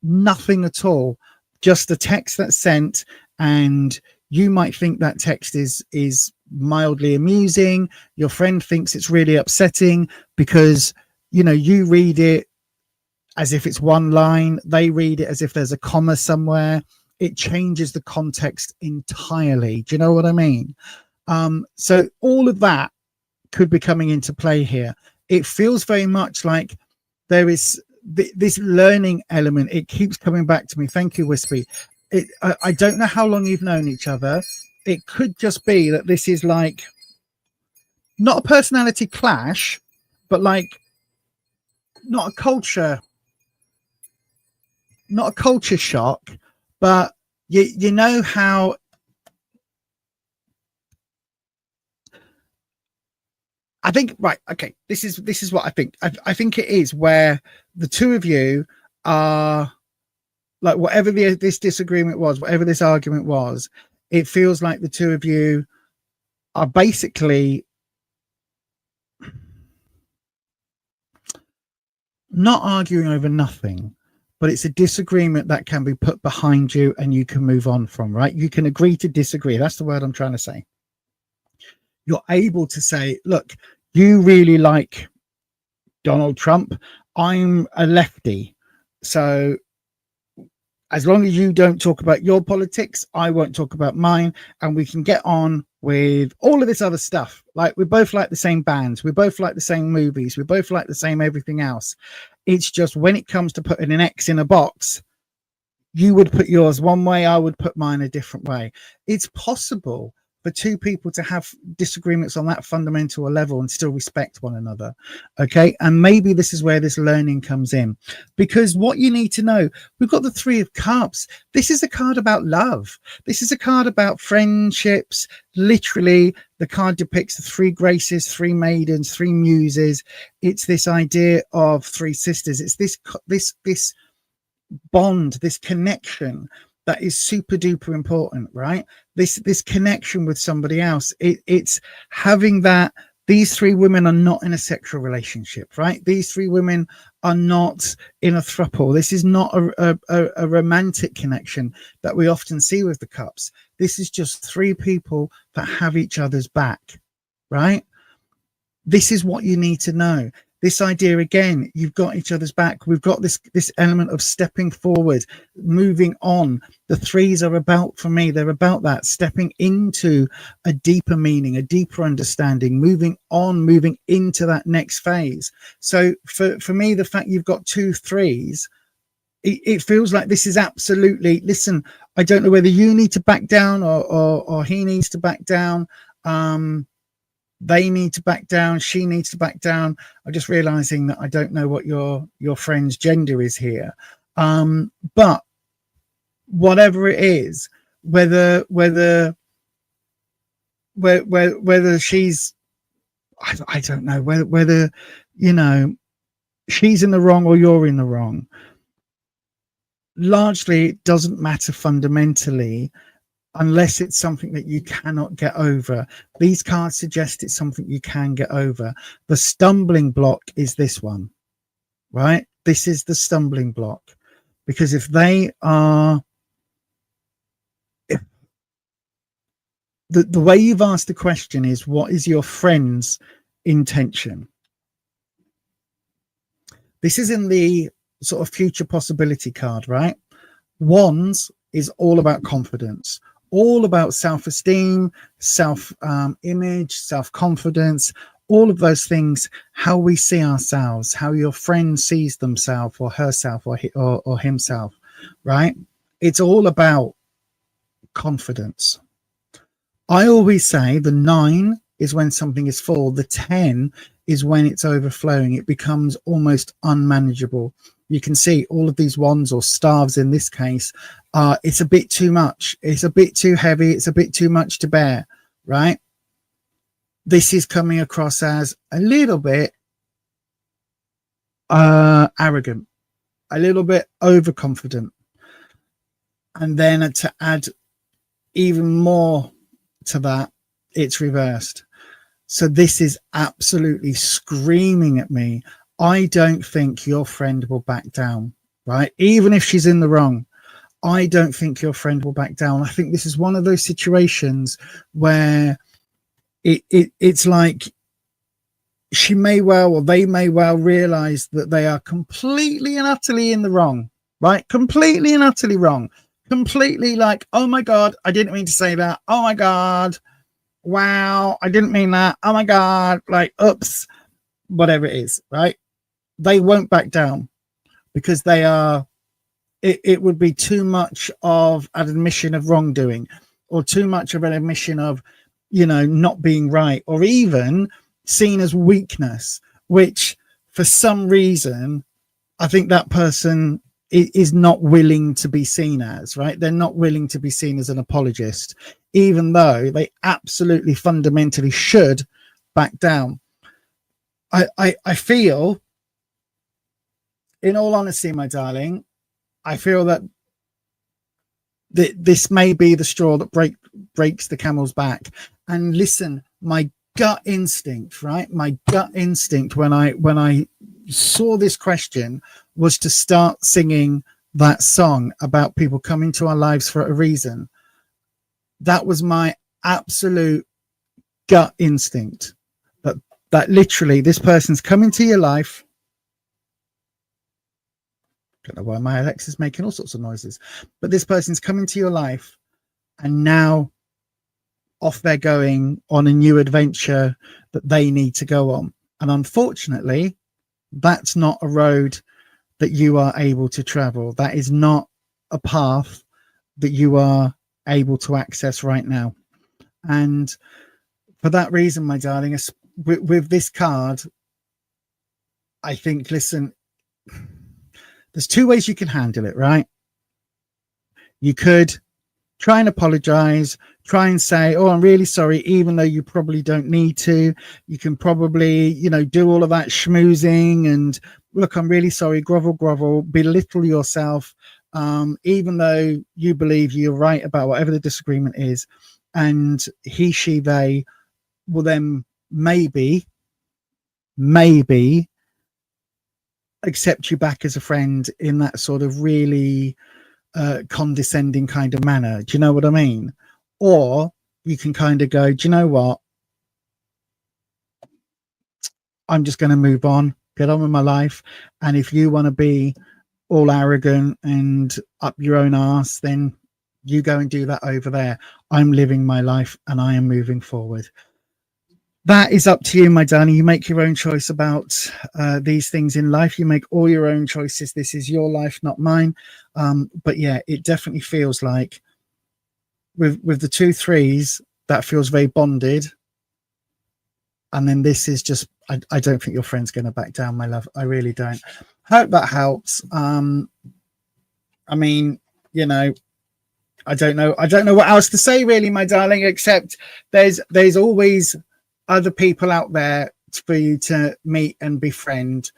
nothing at all, just a text that's sent, and you might think that text is mildly amusing. Your friend thinks it's really upsetting because, you read it as if it's one line. They read it as if there's a comma somewhere. It changes the context entirely. Do you know what I mean? So all of that could be coming into play here. It feels very much like there is this learning element. It keeps coming back to me. Thank you, Wispy. I don't know how long you've known each other. It could just be that this is like not a personality clash, but like not a culture shock, but you know how I think, right, okay, this is what I think. I think it is where the two of you are, like, whatever this disagreement was, whatever this argument was, it feels like the two of you are basically not arguing over nothing, but it's a disagreement that can be put behind you and you can move on from, right? You can agree to disagree. That's the word I'm trying to say. You're able to say, look, you really like Donald Trump. I'm a lefty. So as long as you don't talk about your politics, I won't talk about mine. And we can get on with all of this other stuff. Like, we both like the same bands. We both like the same movies. We both like the same everything else. It's just when it comes to putting an X in a box, you would put yours one way, I would put mine a different way. It's possible for two people to have disagreements on that fundamental level and still respect one another. Okay. And maybe this is where this learning comes in, because what you need to know, we've got the Three of Cups. This is a card about love. This is a card about friendships. Literally, the card depicts the three graces, three maidens, three muses. It's this idea of three sisters. It's this bond, this connection that is super duper important, right? This connection with somebody else. It's having that. These three women are not in a sexual relationship, right? These three women are not in a throuple. This is not a romantic connection that we often see with the cups. This is just three people that have each other's back, right? This is what you need to know. This idea, again, you've got each other's back. We've got this element of stepping forward, moving on. The threes are about, for me, they're about that, stepping into a deeper meaning, a deeper understanding, moving on, moving into that next phase. So for me, the fact you've got two threes, it feels like this is absolutely, listen, I don't know whether you need to back down or he needs to back down. They need to back down. She needs to back down. I'm just realizing that I don't know what your friend's gender is here. But whatever it is, whether she's, I don't know, whether, you know, she's in the wrong or you're in the wrong. Largely, it doesn't matter fundamentally, unless it's something that you cannot get over. These cards suggest it's something you can get over. The stumbling block is this one, right? This is the stumbling block, because if they are, if the way you've asked the question is, what is your friend's intention? This is in the sort of future possibility card, right? Wands is all about confidence, all about self-esteem, self-image, self-confidence, all of those things, how we see ourselves, how your friend sees themselves or herself or himself, right? It's all about confidence. I always say the 9 is when something is full. The 10 is when it's overflowing. It becomes almost unmanageable. You can see all of these wands or staves in this case, it's a bit too much. It's a bit too heavy. It's a bit too much to bear, right? This is coming across as a little bit arrogant, a little bit overconfident. And then to add even more to that, it's reversed. So this is absolutely screaming at me, I don't think your friend will back down, right? Even if she's in the wrong, I don't think your friend will back down. I think this is one of those situations where it's like she may well, or they may well realize that they are completely and utterly in the wrong, right? Completely and utterly wrong. Completely like, oh my God, I didn't mean to say that. Oh my God. Wow, I didn't mean that. Oh my God. Like, oops, whatever it is, right? They won't back down because they are, it would be too much of an admission of wrongdoing, or too much of an admission of, you know, not being right, or even seen as weakness, which for some reason, I think that person is not willing to be seen as, right? They're not willing to be seen as an apologist, even though they absolutely fundamentally should back down. I feel, in all honesty, my darling, I feel that this may be the straw that breaks the camel's back. And listen, my gut instinct, right? My gut instinct when I saw this question was to start singing that song about people coming to our lives for a reason. That was my absolute gut instinct. That literally this person's coming to your life. Don't know why my Alexa's making all sorts of noises, but this person's coming to your life, and now off they're going on a new adventure that they need to go on. And unfortunately, that's not a road that you are able to travel. That is not a path that you are able to access right now. And for that reason, my darling, with this card, I think, listen, there's two ways you can handle it, right? You could try and apologize, try and say, oh, I'm really sorry, even though you probably don't need to. You can probably, do all of that schmoozing and look, I'm really sorry, grovel, belittle yourself, even though you believe you're right about whatever the disagreement is. And he, she, they will then maybe accept you back as a friend in that sort of really condescending kind of manner. Do you know what I mean? Or you can kind of go, do you know what? I'm just going to move on, get on with my life. And if you want to be all arrogant and up your own arse, then you go and do that over there. I'm living my life and I am moving forward. That is up to you, my darling. You make your own choice about these things in life. You make all your own choices. This is your life, not mine. But yeah, it definitely feels like with the 2 3s, that feels very bonded. And then this is just, I don't think your friend's going to back down, my love. I really don't. Hope that helps. I mean, I don't know what else to say really, my darling, except there's always other people out there for you to meet and befriend.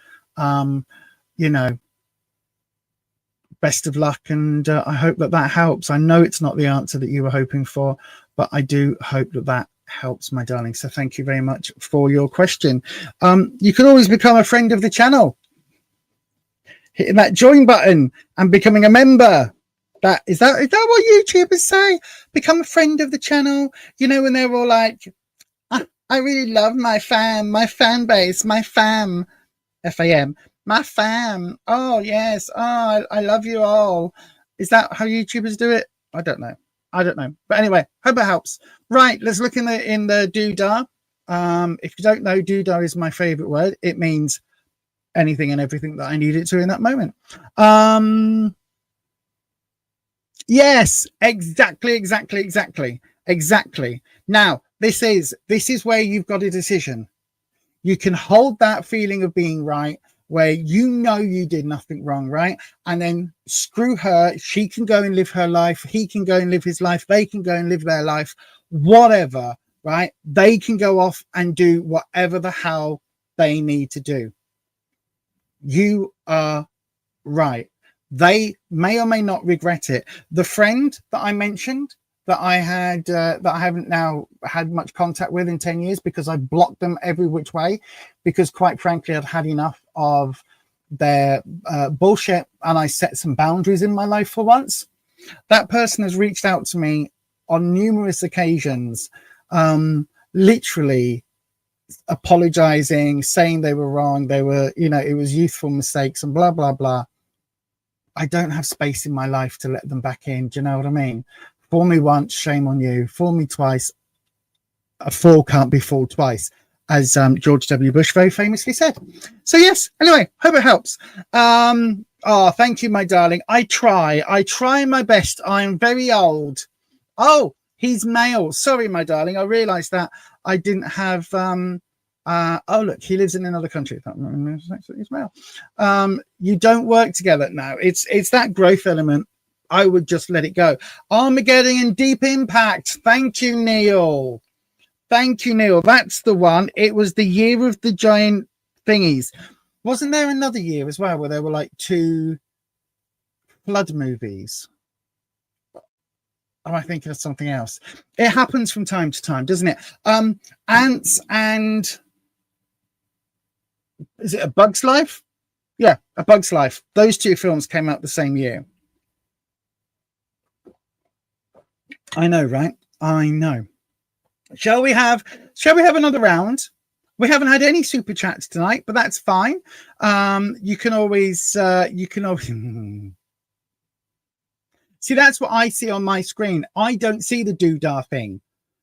Best of luck, and I hope that helps. I know it's not the answer that you were hoping for, but I do hope that helps, my darling. So thank you very much for your question. You can always become a friend of the channel, hitting that join button and becoming a member. Is that what YouTubers say? Become a friend of the channel. When they're all like, I really love my fan base, my fam, FAM, my fam. Oh, yes. Oh, I love you all. Is that how YouTubers do it? I don't know. But anyway, hope it helps. Right, let's look in the doodah. If you don't know, doodah is my favorite word. It means anything and everything that I need it to in that moment. Yes, exactly. Now, this is where you've got a decision. You can hold that feeling of being right, where you did nothing wrong, right? And then screw her. She can go and live her life. He can go and live his life. They can go and live their life. Whatever, right? They can go off and do whatever the hell they need to do. You are right. They may or may not regret it. The friend that I mentioned that I had, that I haven't now had much contact with in 10 years because I blocked them every which way, because quite frankly, I'd had enough of their bullshit, and I set some boundaries in my life for once. That person has reached out to me on numerous occasions, literally apologizing, saying they were wrong. They were, it was youthful mistakes and blah, blah, blah. I don't have space in my life to let them back in. Do you know what I mean? Fool me once, shame on you. Fool me twice, a fool can't be fooled twice, as George W. Bush very famously said. So yes, anyway, hope it helps. Thank you, my darling. I try my best. I'm very old. Oh, he's male. Sorry, my darling. I realized that I didn't have look, he lives in another country. He's male. You don't work together now. It's that growth element. I would just let it go. Armageddon and Deep Impact. Thank you, Neil. That's the one. It was the year of the giant thingies. Wasn't there another year as well where there were like 2 flood movies? Am I thinking of something else? It happens from time to time, doesn't it? Ants and is it A Bug's Life? Yeah, A Bug's Life. Those 2 films came out the same year. I know, right? I know. Shall we have another round? We haven't had any super chats tonight, but that's fine. You can always see, that's what I see on my screen. I don't see the doodah thing.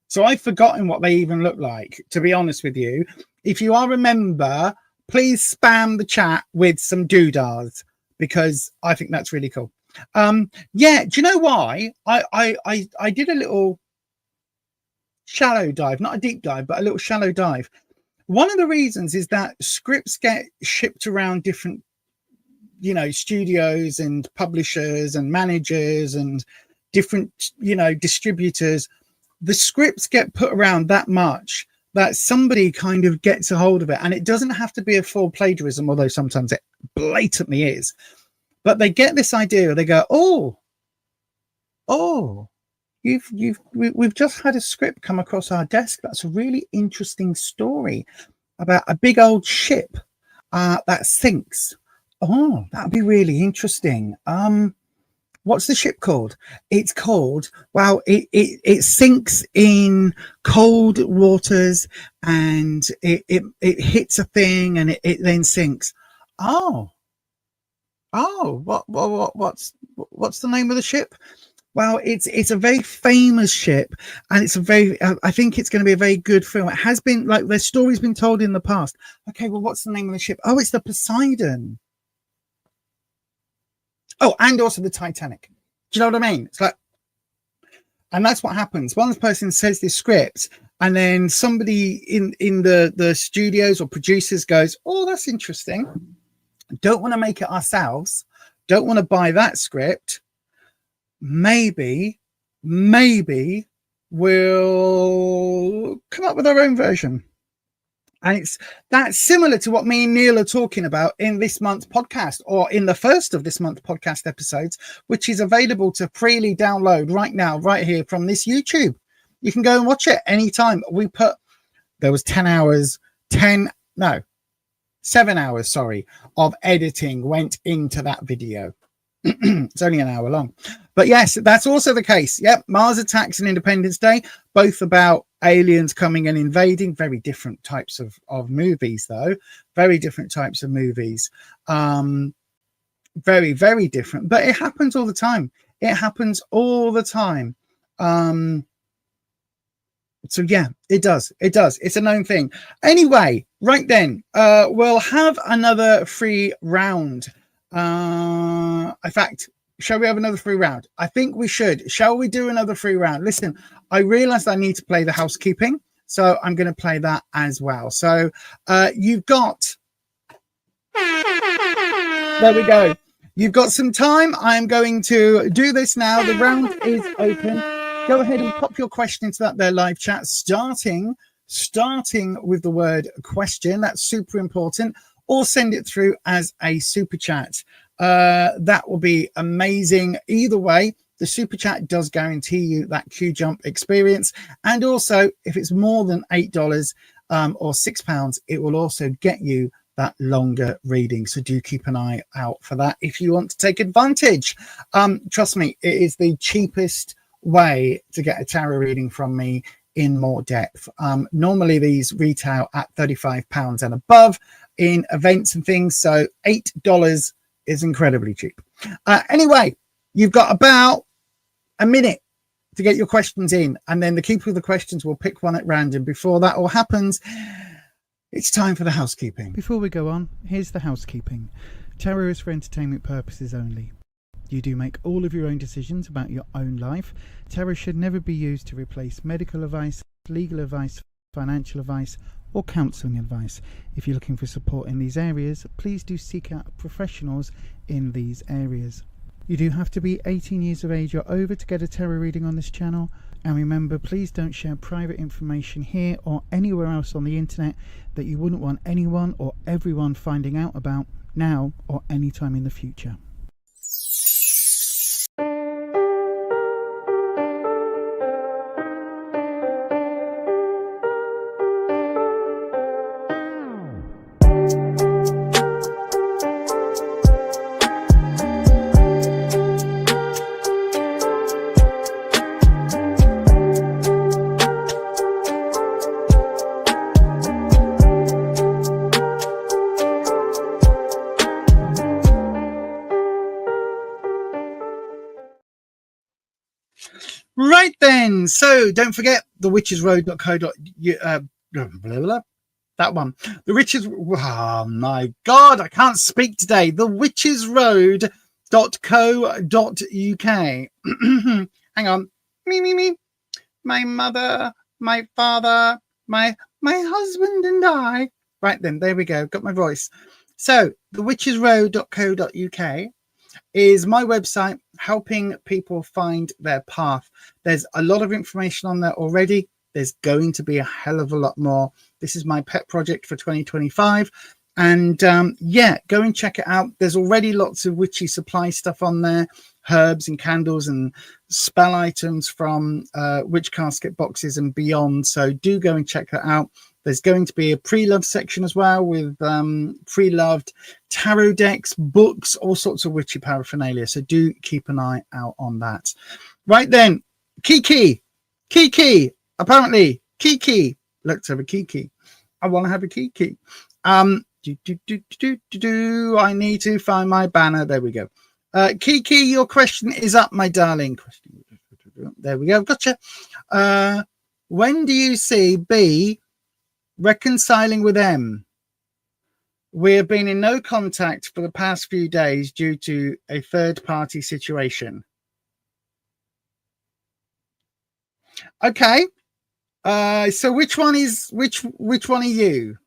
So I've forgotten what they even look like, to be honest with you. If you are a member, please spam the chat with some doodahs, because I think that's really cool. Yeah, do you know why? I did a little shallow dive, not a deep dive, but a little shallow dive. One of the reasons is that scripts get shipped around different, you know, studios and publishers and managers and different, you know, distributors. The scripts get put around that much that somebody kind of gets a hold of it, and it doesn't have to be a full plagiarism, although sometimes it blatantly is. But they get this idea, they go, we've just had a script come across our desk. That's a really interesting story about a big old ship that sinks. Oh, that'd be really interesting. What's the ship called? It's called, well, it sinks in cold waters, and it hits a thing, and it then sinks. What's the name of the ship? Well, it's a very famous ship, and it's a very, I think it's going to be a very good film. It has been, like, their story's been told in the past. Okay, well, what's the name of the ship? Oh, it's the Poseidon. Oh, and also the Titanic. Do you know what I mean? It's like, and that's what happens. One person says this script, and then somebody in the studios or producers goes, oh, that's interesting. Don't want to make it ourselves. Don't want to buy that script. Maybe we'll come up with our own version. And that's similar to what me and Neil are talking about in this month's podcast, or in the first of this month's podcast episodes, which is available to freely download right now, right here from this YouTube. You can go and watch it anytime. There was 7 hours, of editing went into that video. It's only an hour long. But yes, that's also the case. Yep, Mars Attacks and Independence Day, both about aliens coming and invading. Very different types of movies, though. Very different types of movies. Very, very different. But it happens all the time. It happens all the time. So yeah, it does. It's a known thing. Anyway, right then, we'll have another free round. In fact, shall we have another free round? I think we should. Shall we do another free round? Listen, I realized I need to play the housekeeping, so I'm going to play that as well. So you've got, there we go. You've got some time. I'm going to do this now. The round is open. Go ahead and pop your question into that there live chat, starting with the word question. That's super important. Or send it through as a super chat. That will be amazing. Either way, the super chat does guarantee you that Q jump experience. And also, if it's more than $8 or £6, it will also get you that longer reading. So do keep an eye out for that if you want to take advantage. Trust me, it is the cheapest way to get a tarot reading from me in more depth. Normally these retail at £35 and above in events and things, so $8 is incredibly cheap. Anyway, you've got about a minute to get your questions in, and then the keeper of the questions will pick one at random. Before that all happens, it's time for the housekeeping. Before we go on, here's the housekeeping. Tarot is for entertainment purposes only. You do make all of your own decisions about your own life. Tarot should never be used to replace medical advice, legal advice, financial advice, or counselling advice. If you're looking for support in these areas, please do seek out professionals in these areas. You do have to be 18 years of age or over to get a tarot reading on this channel. And remember, please don't share private information here or anywhere else on the internet that you wouldn't want anyone or everyone finding out about now or anytime in the future. Right then, so don't forget thewitchesroad.co.uk. That one. The Witches. Oh my God, I can't speak today. thewitchesroad.co.uk. Hang on. Me. My mother, my father, my husband and I. Right then, there we go. Got my voice. So thewitchesroad.co.uk is my website helping people find their path. There's a lot of information on there already. There's going to be a hell of a lot more. This is my pet project for 2025. And yeah, go and check it out. There's already lots of witchy supply stuff on there, herbs and candles and spell items from witch casket boxes and beyond. So do go and check that out. There's going to be a pre-loved section as well with pre-loved tarot decks, books, all sorts of witchy paraphernalia. So do keep an eye out on that. Right then, Kiki. Apparently, Kiki. Let's have a Kiki. I want to have a Kiki. I need to find my banner. There we go. Kiki, your question is up, my darling. There we go. Gotcha. When do you see B reconciling with M? We have been in no contact for the past few days due to a third-party situation. Okay. So which one are you?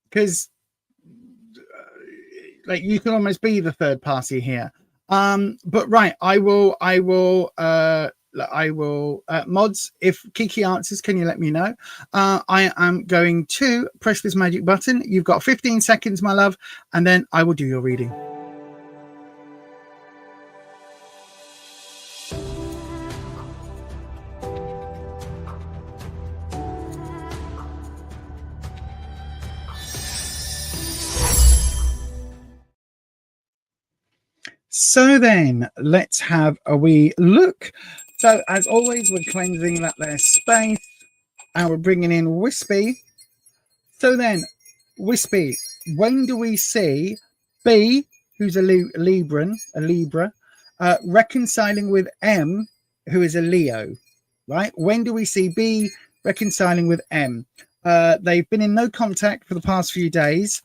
Because like you can almost be the third party here. But right, I will mods, if Kiki answers, can you let me know? I am going to press this magic button. You've got 15 seconds, my love, and then I will do your reading. So then let's have a wee look. So as always, we're cleansing that there space and we're bringing in Wispy. So then, Wispy, when do we see B, who's a Libra, reconciling with M, who is a Leo, right? When do we see B reconciling with M? They've been in no contact for the past few days.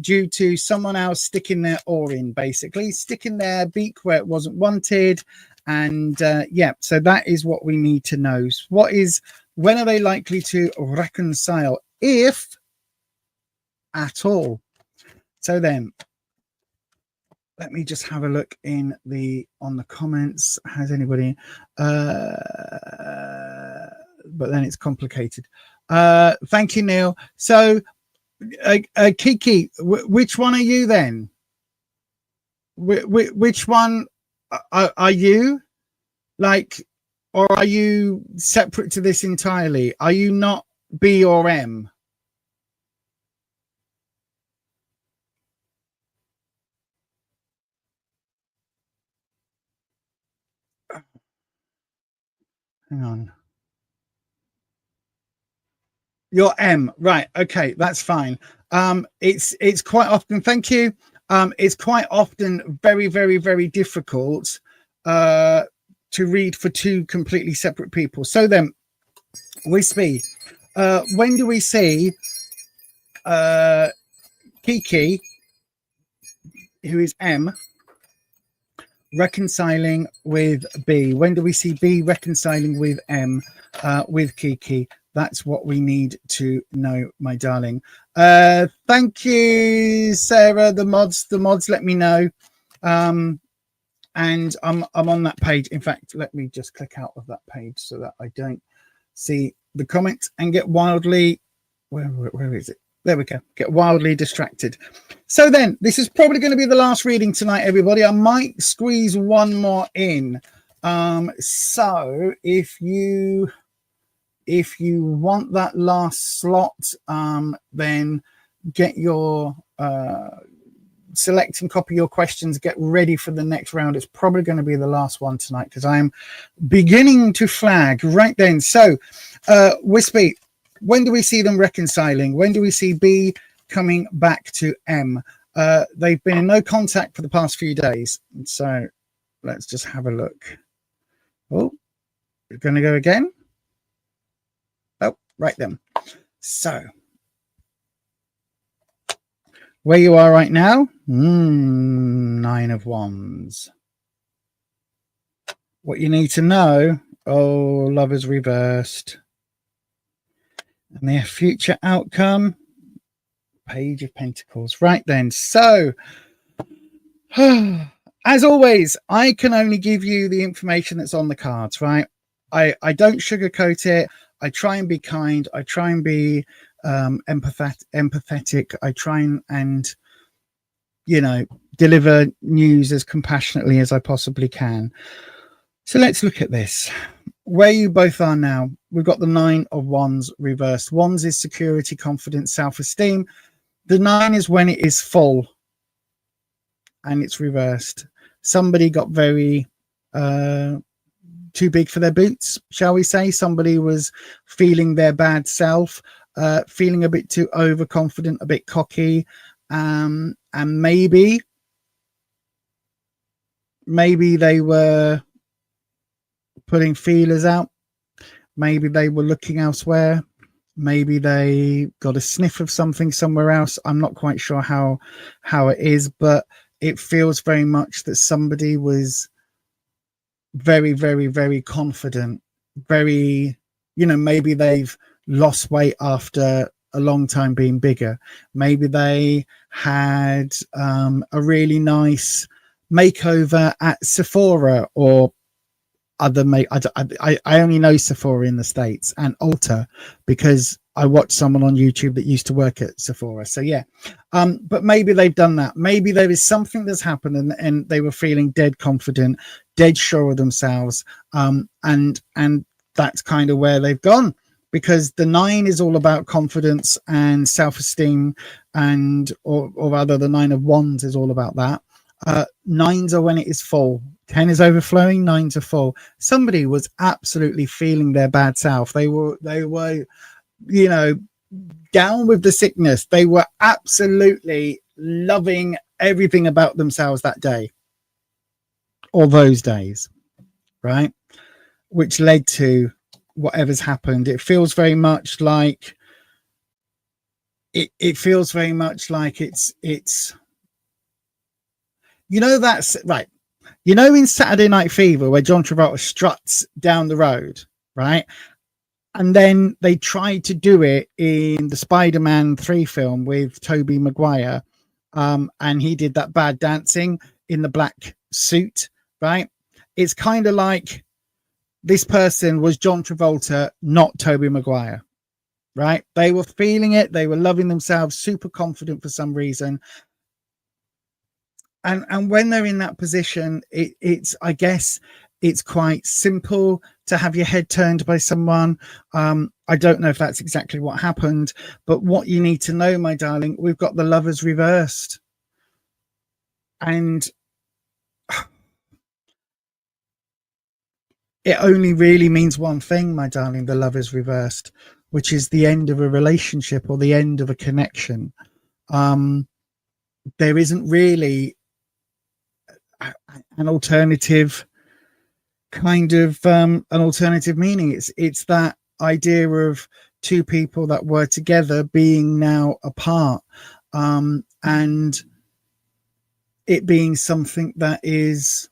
Due to someone else sticking their oar in, basically sticking their beak where it wasn't wanted. And yeah, so that is what we need to know. When are they likely to reconcile, if at all? So then let me just have a look on the comments. Has anybody but then it's complicated. Thank you, Neil. So Kiki, which one are you then? Which one are you? Like, or are you separate to this entirely? Are you not B or M? Hang on. You're M, right? Okay, that's fine. It's quite often. Thank you. It's quite often very, very, very difficult to read for two completely separate people. So then, Wispy, when do we see Kiki, who is M, reconciling with B? When do we see B reconciling with M, with Kiki? That's what we need to know, my darling. Thank you, Sarah. The mods let me know. and I'm on that page. In fact, let me just click out of that page so that I don't see the comments and get wildly, where is it? There we go. Get wildly distracted. So then, this is probably going to be the last reading tonight, everybody. I might squeeze one more in. So if you want that last slot, then get your select and copy your questions. Get ready for the next round. It's probably going to be the last one tonight because I'm beginning to flag right then. So, Wispy, when do we see them reconciling? When do we see B coming back to M? They've been in no contact for the past few days. So let's just have a look. Oh, we're going to go again. Oh, right then. So where you are right now, 9 of Wands. What you need to know, oh, Lovers reversed. And their future outcome, Page of Pentacles. Right then. So, as always, I can only give you the information that's on the cards, right? I don't sugarcoat it. I try and be kind. I try and be empathetic. I try and deliver news as compassionately as I possibly can. So let's look at this. Where you both are now, we've got the 9 of Wands reversed. Wands is security, confidence, self-esteem. The 9 is when it is full and it's reversed. Somebody got very too big for their boots, shall we say. Somebody was feeling their bad self, feeling a bit too overconfident, a bit cocky, and maybe they were putting feelers out. Maybe they were looking elsewhere. Maybe they got a sniff of something somewhere else. I'm not quite sure how it is, but it feels very much that somebody was very, very, very confident. Very, maybe they've lost weight after a long time being bigger. Maybe they had a really nice makeover at Sephora or other I only know Sephora in the States and Ulta because I watched someone on YouTube that used to work at Sephora. So yeah, but maybe they've done that. Maybe there is something that's happened and they were feeling dead confident, dead sure of themselves, and that's kind of where they've gone, because the 9 is all about confidence and self-esteem, or rather the 9 of Wands is all about that. 9s are when it is full. 10 is overflowing, 9s are full. Somebody was absolutely feeling their bad self. They were, down with the sickness. They were absolutely loving everything about themselves that day or those days, right? Which led to whatever's happened. It feels very much like it feels very much like it's that's right. In Saturday Night Fever, where John Travolta struts down the road, right? And then they tried to do it in the Spider-Man 3 film with Tobey Maguire. And he did that bad dancing in the black suit, right? It's kind of like this person was John Travolta, not Tobey Maguire, right? They were feeling it. They were loving themselves, super confident for some reason. And when they're in that position, it's I guess it's quite simple to have your head turned by someone. I don't know if that's exactly what happened, but what you need to know, my darling, we've got the Lovers reversed. And it only really means one thing, my darling, the Lovers reversed, which is the end of a relationship or the end of a connection. There isn't really an alternative kind of an alternative meaning. It's that idea of two people that were together being now apart, and it being something that is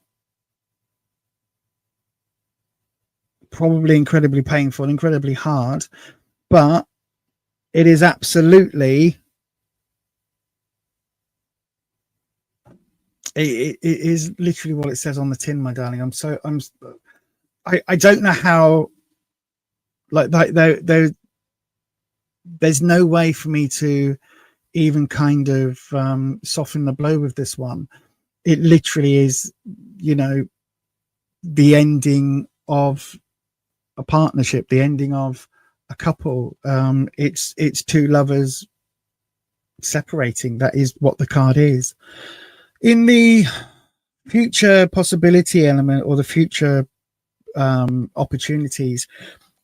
probably incredibly painful, incredibly hard, but it is absolutely It is literally what it says on the tin, my darling. I don't know how, like there's no way for me to even kind of soften the blow with this one. It literally is, you know, the ending of a partnership, the ending of a couple. It's two lovers separating. That is what the card is. In the future possibility element, or the future opportunities,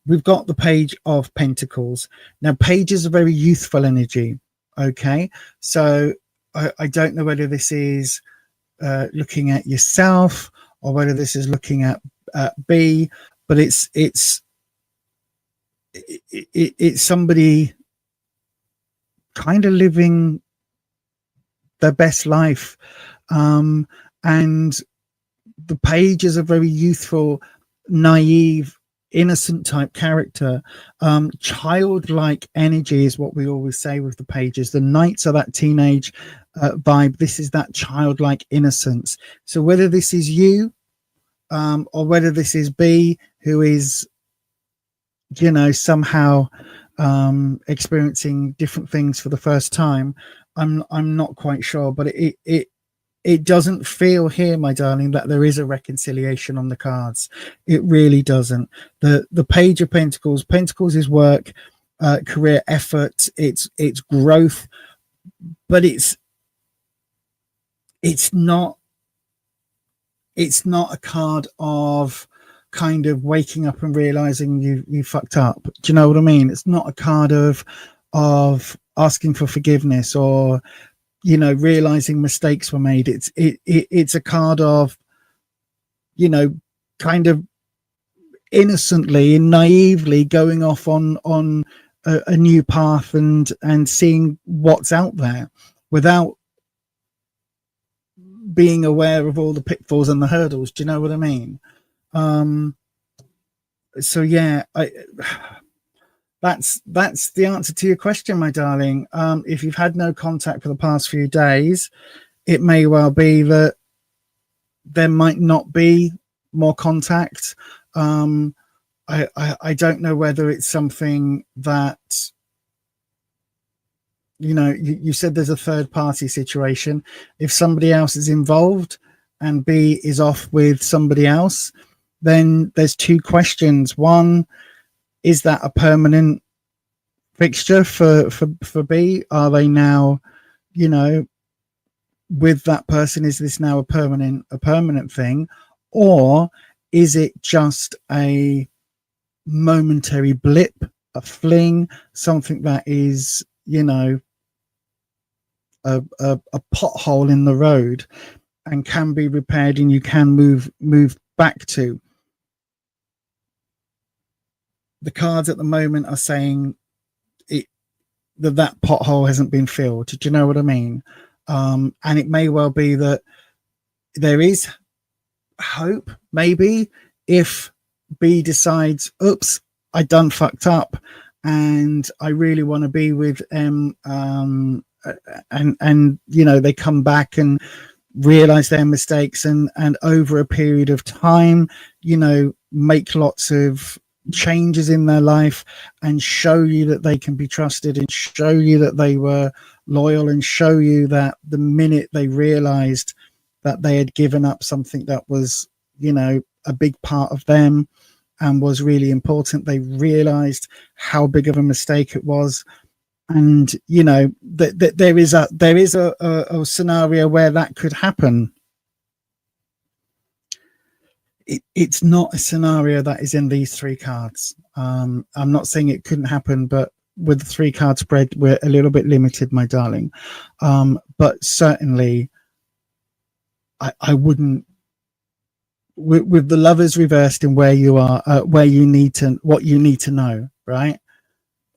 we've got the Page of Pentacles. Now, pages are very youthful energy. Okay, so I don't know whether this is looking at yourself or whether this is looking at B, but it's somebody kind of living their best life, and the Page is a very youthful, naive, innocent type character. Childlike energy is what we always say with the Pages. The Knights are that teenage vibe. This is that childlike innocence. So whether this is you, or whether this is B, who is, you know, somehow experiencing different things for the first time, I'm not quite sure, but it doesn't feel here, my darling, that there is a reconciliation on the cards. It really doesn't. The Page of Pentacles, Pentacles is work, career, effort, it's growth, but it's not a card of kind of waking up and realizing you fucked up. Do you know what I mean? It's not a card of asking for forgiveness, or, you know, realizing mistakes were made. It's a card of, you know, kind of innocently and naively going off on a new path and seeing what's out there without being aware of all the pitfalls and the hurdles. Do you know what I mean? So yeah, that's the answer to your question, my darling. If you've had no contact for the past few days, it may well be that there might not be more contact. I don't know whether it's something that, you know, you said there's a third party situation. If somebody else is involved and B is off with somebody else, then there's two questions. One, is that a permanent fixture for B? Are they now, you know, with that person? Is this now a permanent thing, or is it just a momentary blip, a fling, something that is, you know, a pothole in the road and can be repaired and you can move back to? The cards at the moment are saying that pothole hasn't been filled. Do you know what I mean? And it may well be that there is hope, maybe, if B decides, oops, I done fucked up and I really want to be with M, and you know, they come back and realize their mistakes and over a period of time, you know, make lots of changes in their life and show you that they can be trusted and show you that they were loyal and show you that the minute they realized that they had given up something that was, you know, a big part of them and was really important, they realized how big of a mistake it was. And, you know, that there is a scenario where that could happen. It's not a scenario that is in these three cards. I'm not saying it couldn't happen, but with the 3 card spread, we're a little bit limited, my darling. But certainly I wouldn't, with the Lovers reversed in where you are, what you need to know, right?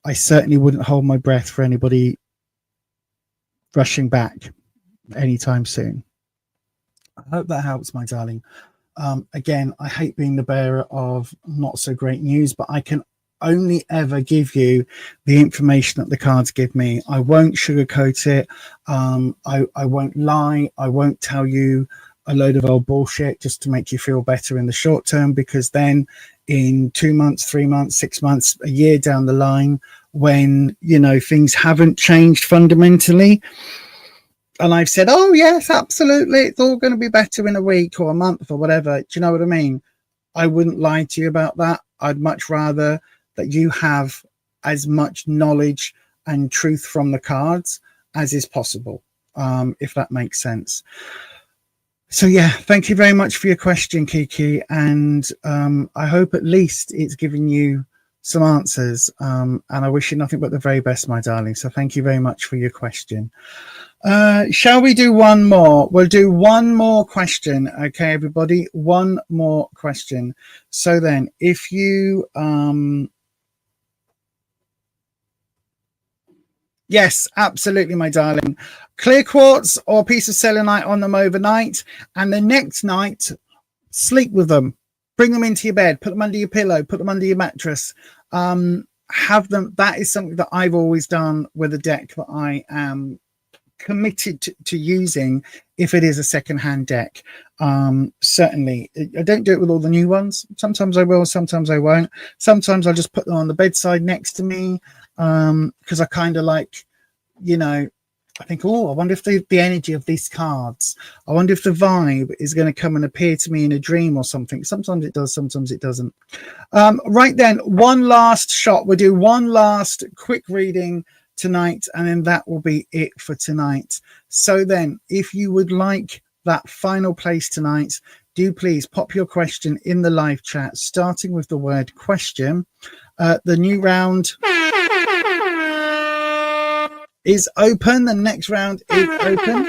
I certainly wouldn't hold my breath for anybody rushing back anytime soon. I hope that helps, my darling. Again, I hate being the bearer of not so great news, but I can only ever give you the information that the cards give me. I won't sugarcoat it. I won't lie. I won't tell you a load of old bullshit just to make you feel better in the short term, because then in 2 months, 3 months, 6 months, a year down the line, when, you know, things haven't changed fundamentally, and I've said, oh yes, absolutely, it's all going to be better in a week or a month or whatever. Do you know what I mean? I wouldn't lie to you about that. I'd much rather that you have as much knowledge and truth from the cards as is possible, if that makes sense. So yeah, thank you very much for your question, Kiki, and I hope at least it's given you some answers, and I wish you nothing but the very best, my darling. So thank you very much for your question. Shall we do one more? We'll do one more question. Okay, everybody, one more question. So then if you yes, absolutely, my darling. Clear quartz or a piece of selenite on them overnight, and the next night sleep with them. Bring them into your bed, put them under your pillow, put them under your mattress. Have them. That is something that I've always done with a deck that I am committed to using if it is a second-hand deck. Certainly, I don't do it with all the new ones. Sometimes I will, sometimes I won't. Sometimes I'll just put them on the bedside next to me, because I kind of like, you know, I think, oh, I wonder if the energy of these cards, I wonder if the vibe is going to come and appear to me in a dream or something. Sometimes it does, sometimes it doesn't. Right then, one last shot. We'll do one last quick reading tonight, and then that will be it for tonight. So then, if you would like that final place tonight, do please pop your question in the live chat, starting with the word question. The new round is open. The next round is open.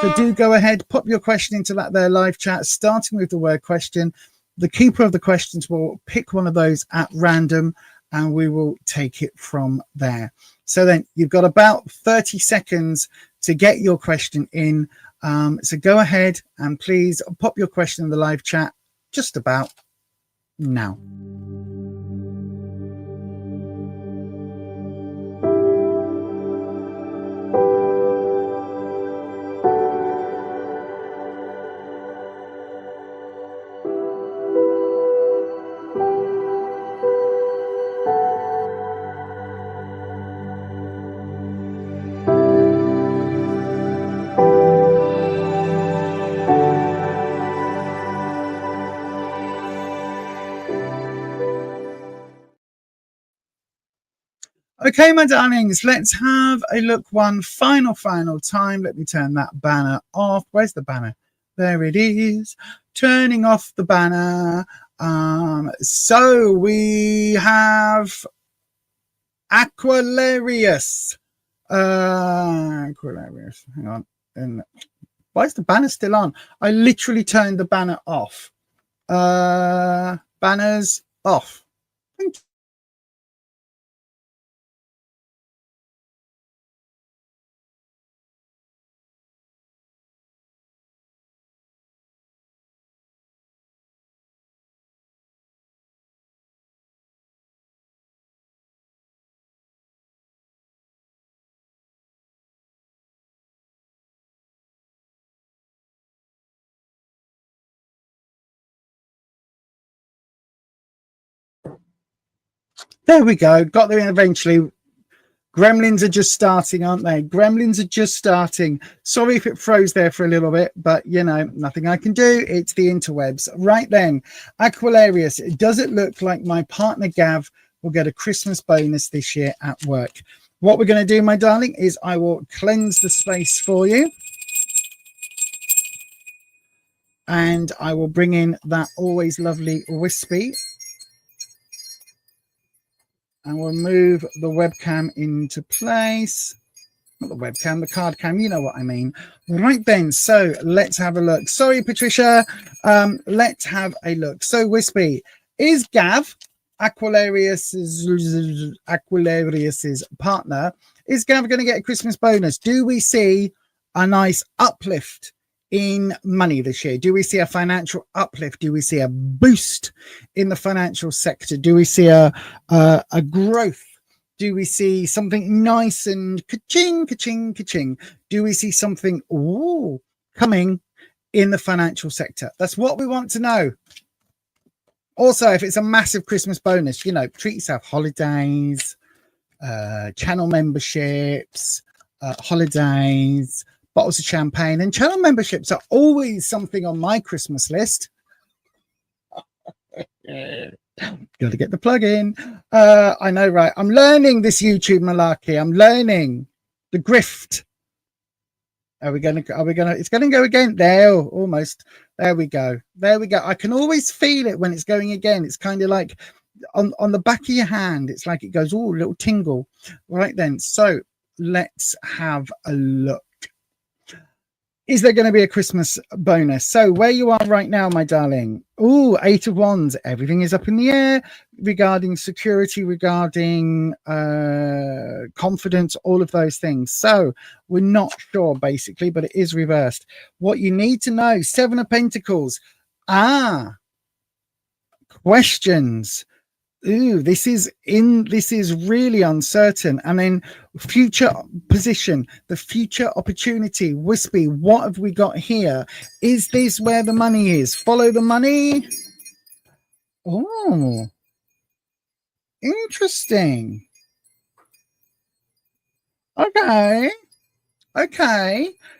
So do go ahead, pop your question into that there live chat, starting with the word question. The keeper of the questions will pick one of those at random, and we will take it from there. So then you've got about 30 seconds to get your question in. So go ahead and please pop your question in the live chat just about now. Okay, my darlings, let's have a look one final time. Let me turn that banner off. Where's the banner? There it is. Turning off the banner. So we have Aquilarius. Aquilarius. Hang on. And why is the banner still on? I literally turned the banner off. Banners off. Thank you. There we go. Got there eventually. Gremlins are just starting, aren't they? Gremlins are just starting. Sorry if it froze there for a little bit, but, you know, nothing I can do. It's the interwebs. Right then, Aquilarius, does it look like my partner Gav will get a Christmas bonus this year at work? What we're going to do, my darling, is I will cleanse the space for you. And I will bring in that always lovely wispy. And we'll move the webcam into place. Not the webcam, the card cam, you know what I mean. Right then, so let's have a look. Sorry, Patricia. Let's have a look. So, Wispy, is Gav, Aquilarius's partner, is Gav going to get a Christmas bonus? Do we see a nice uplift in money this year? Do we see a financial uplift? Do we see a boost in the financial sector? Do we see a growth? Do we see something nice and ka-ching, ka-ching, ka-ching? Do we see something coming in the financial sector? That's what we want to know. Also, if it's a massive Christmas bonus, you know, treat yourself. Holidays, channel memberships, holidays, bottles of champagne, and channel memberships are always something on my Christmas list. Got to get the plug in. I know, right? I'm learning this YouTube malarkey. I'm learning the grift. Are we gonna? It's gonna go again. There, almost. There we go. There we go. I can always feel it when it's going again. It's kind of like on the back of your hand. It's like it goes, a little tingle. Right then. So let's have a look. Is there going to be a Christmas bonus? So where you are right now, my darling. 8 of Wands. Everything is up in the air regarding security, regarding confidence, all of those things. So we're not sure, basically, but it is reversed. What you need to know, 7 of Pentacles. Questions. This is really uncertain. And then future position, the future opportunity, wispy. What have we got here? Is this where the money is? Follow the money. Oh, interesting. Okay.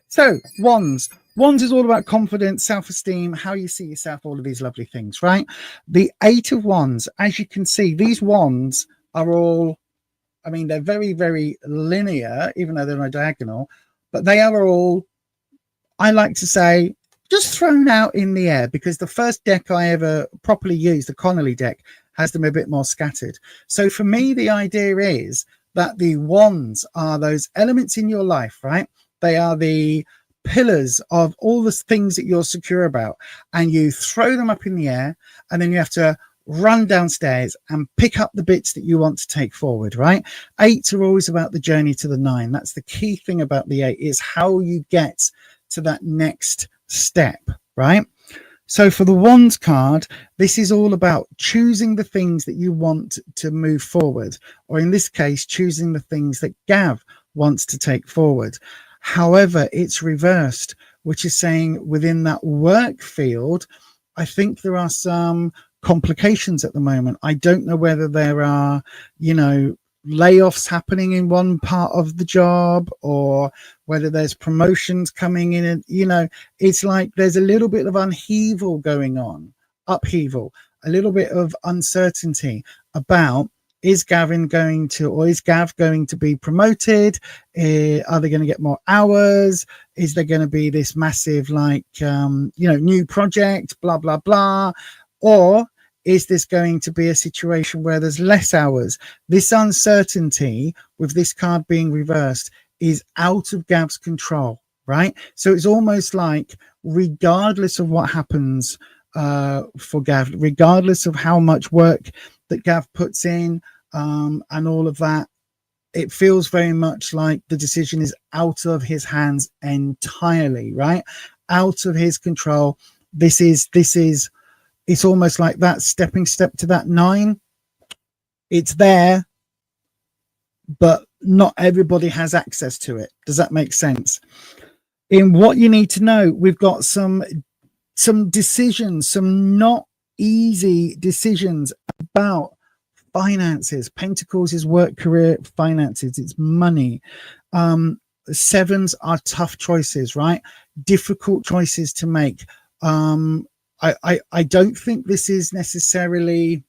So Wands is all about confidence, self-esteem, how you see yourself, all of these lovely things, right? The 8 of Wands, as you can see, these wands are all, I mean, they're very, very linear, even though they're on a diagonal, but they are all, I like to say, just thrown out in the air, because the first deck I ever properly used, the Connolly deck, has them a bit more scattered. So for me, the idea is that the wands are those elements in your life, right? They are the pillars of all the things that you're secure about, and you throw them up in the air, and then you have to run downstairs and pick up the bits that you want to take forward, right? 8s are always about the journey to the 9. That's the key thing about the 8, is how you get to that next step, right? So for the Wands card, this is all about choosing the things that you want to move forward, or in this case, choosing the things that Gav wants to take forward. However, it's reversed, which is saying within that work field, I think there are some complications at the moment. I don't know whether there are, layoffs happening in one part of the job, or whether there's promotions coming in. And, it's like there's a little bit of upheaval going on, a little bit of uncertainty about, is Gav going to be promoted? Are they going to get more hours? Is there going to be this massive, new project, blah, blah, blah? Or is this going to be a situation where there's less hours? This uncertainty with this card being reversed is out of Gav's control, right? So it's almost like, regardless of what happens for Gav, regardless of how much work that Gav puts in and all of that, it feels very much like the decision is out of his hands entirely, right? Out of his control. This is it's almost like that stepping step to that 9. It's there, but not everybody has access to it. Does that make sense? In what you need to know, we've got some decisions, some not easy decisions about finances. Pentacles is work, career, finances, it's money. 7s are tough choices, right? Difficult choices to make. I don't think this is necessarily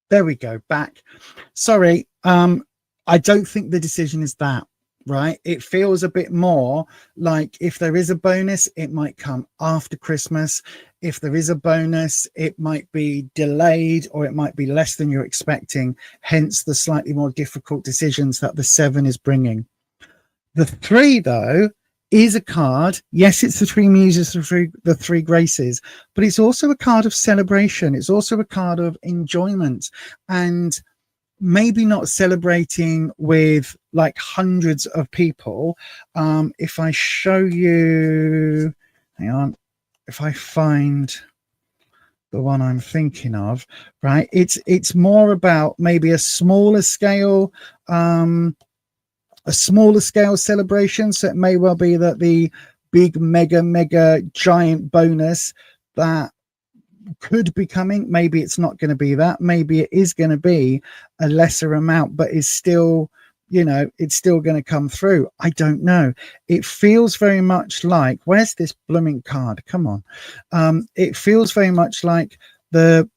there we go, back. Sorry. I don't think the decision is that, right? It feels a bit more like if there is a bonus, it might come after Christmas. If there is a bonus, it might be delayed, or it might be less than you're expecting, hence the slightly more difficult decisions that the 7 is bringing. The 3, though, is a card. Yes, it's the 3 muses, the three graces, but it's also a card of celebration. It's also a card of enjoyment, and maybe not celebrating with like hundreds of people. If I show you, hang on, if I find the one I'm thinking of, right, it's more about maybe a smaller scale celebration. So it may well be that the big mega giant bonus that could be coming, maybe it's not going to be that, maybe it is going to be a lesser amount, but is still, you know, it's still going to come through. I don't know. It feels very much like, where's this blooming card? Come on. It feels very much like this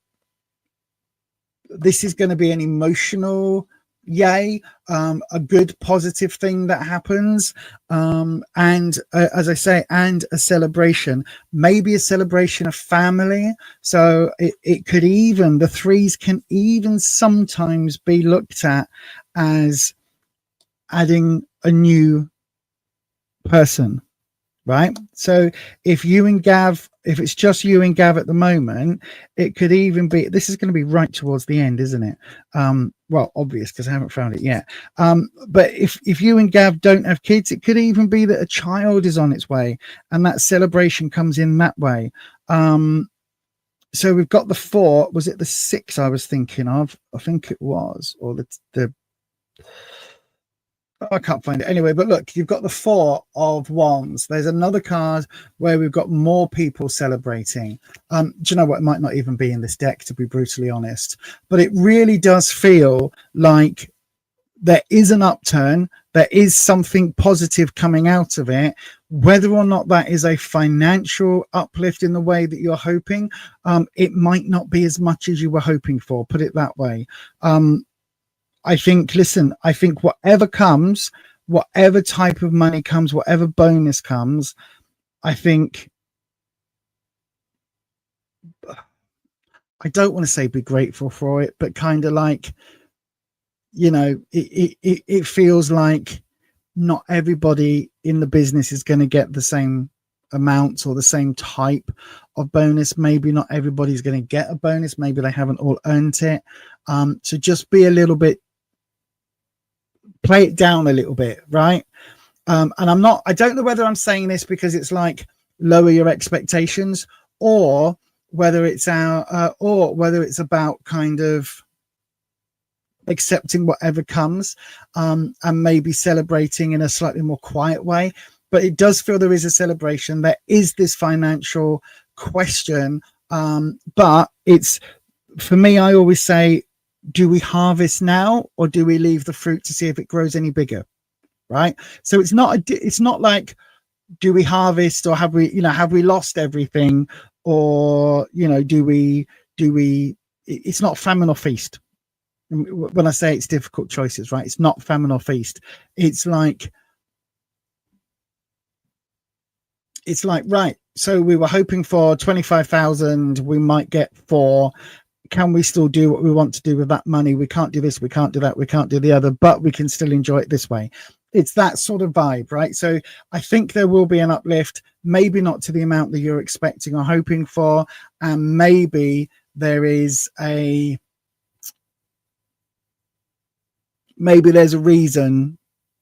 is going to be an emotional yay, a good positive thing that happens, and as I say, and a celebration, maybe a celebration of family. So it could even, the 3s can even sometimes be looked at as adding a new person, right? So if you and Gav, if it's just you and Gav at the moment, it could even be, this is going to be right towards the end, isn't it? Well, obvious, because I haven't found it yet. But if you and Gav don't have kids, it could even be that a child is on its way, and that celebration comes in that way. So we've got the 4. Was it the 6 I was thinking of? I think it was, or the I can't find it anyway, but look, you've got the 4 of Wands. There's another card where we've got more people celebrating. Do you know what? It might not even be in this deck, to be brutally honest, but it really does feel like there is an upturn. There is something positive coming out of it. Whether or not that is a financial uplift in the way that you're hoping, it might not be as much as you were hoping for, put it that way. I think, listen, I think whatever comes, whatever type of money comes, whatever bonus comes, I think, I don't want to say be grateful for it, but kind of like, you know, it feels like not everybody in the business is going to get the same amounts or the same type of bonus. Maybe not everybody's going to get a bonus. Maybe they haven't all earned it. So just be a little bit, play it down a little bit, right? And I don't know whether I'm saying this because it's like lower your expectations, or whether it's about kind of accepting whatever comes, and maybe celebrating in a slightly more quiet way. But it does feel there is a celebration. There is this financial question, but it's, for me, I always say, do we harvest now, or do we leave the fruit to see if it grows any bigger? Right. So it's not like, do we harvest, or have we lost everything, or, do we, it's not famine or feast. When I say it's difficult choices, right? It's not famine or feast. It's like, right. So we were hoping for 25,000. We might get 4. Can we still do what we want to do with that money? We can't do this, we can't do that, we can't do the other, but we can still enjoy it this way. It's that sort of vibe, right? So I think there will be an uplift, maybe not to the amount that you're expecting or hoping for, and maybe there's a reason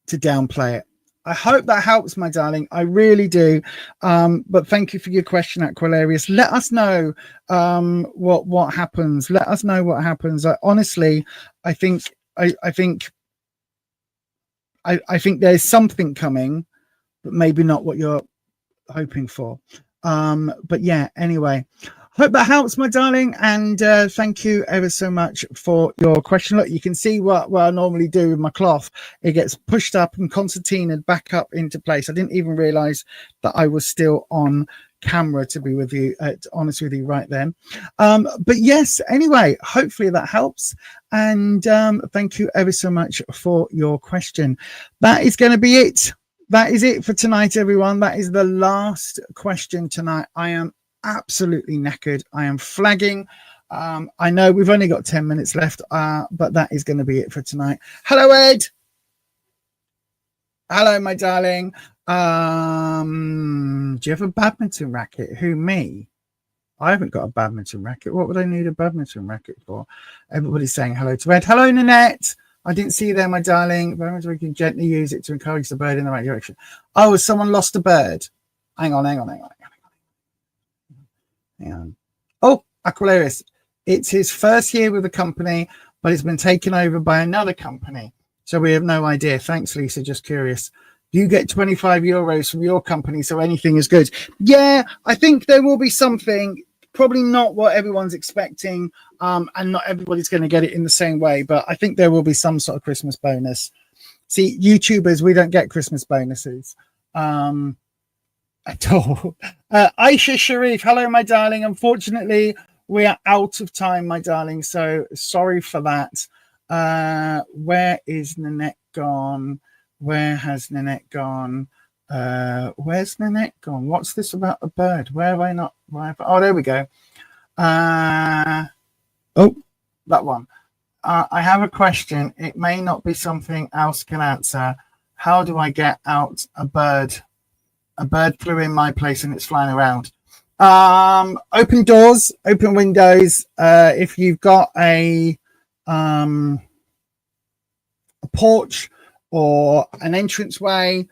to downplay it. I hope that helps, my darling. I really do. But thank you for your question, Aquilarius. Let us know what happens. Let us know what happens. Honestly, I think there's something coming, but maybe not what you're hoping for. But yeah, anyway. Hope that helps, my darling, and thank you ever so much for your question. Look, you can see what I normally do with my cloth. It gets pushed up and concertinaed back up into place. I didn't even realize that I was still on camera, to be with you, honest with you right then. But yes, anyway, hopefully that helps. And thank you ever so much for your question. That is going to be it. That is it for tonight, everyone. That is the last question tonight. I am absolutely knackered. I am flagging. I know we've only got 10 minutes left, but that is going to be it for tonight. Hello, Ed. Hello, my darling. Do you have a badminton racket? Who, me? I haven't got a badminton racket. What would I need a badminton racket for? Everybody's saying hello to Ed. Hello, Nanette. I didn't see you there, my darling. We can gently use it to encourage the bird in the right direction. Oh, has someone lost a bird? Hang on. Oh, Aquarius. It's his first year with the company, but it's been taken over by another company. So we have no idea. Thanks, Lisa. Just curious. You get 25 euros from your company, so anything is good. Yeah, I think there will be something, probably not what everyone's expecting, and not everybody's going to get it in the same way, but I think there will be some sort of Christmas bonus. See, YouTubers, we don't get Christmas bonuses at all. Aisha Sharif, hello, my darling. Unfortunately, we are out of time, my darling, so sorry for that. Where is Nanette gone? Where has Nanette gone? Where's Nanette gone? What's this about a bird? Where have I not? Oh, there we go. Oh, that one. I have a question. It may not be something else can answer. How do I get out a bird? A bird flew in my place and it's flying around. Open doors, open windows. If you've got a porch or an entranceway,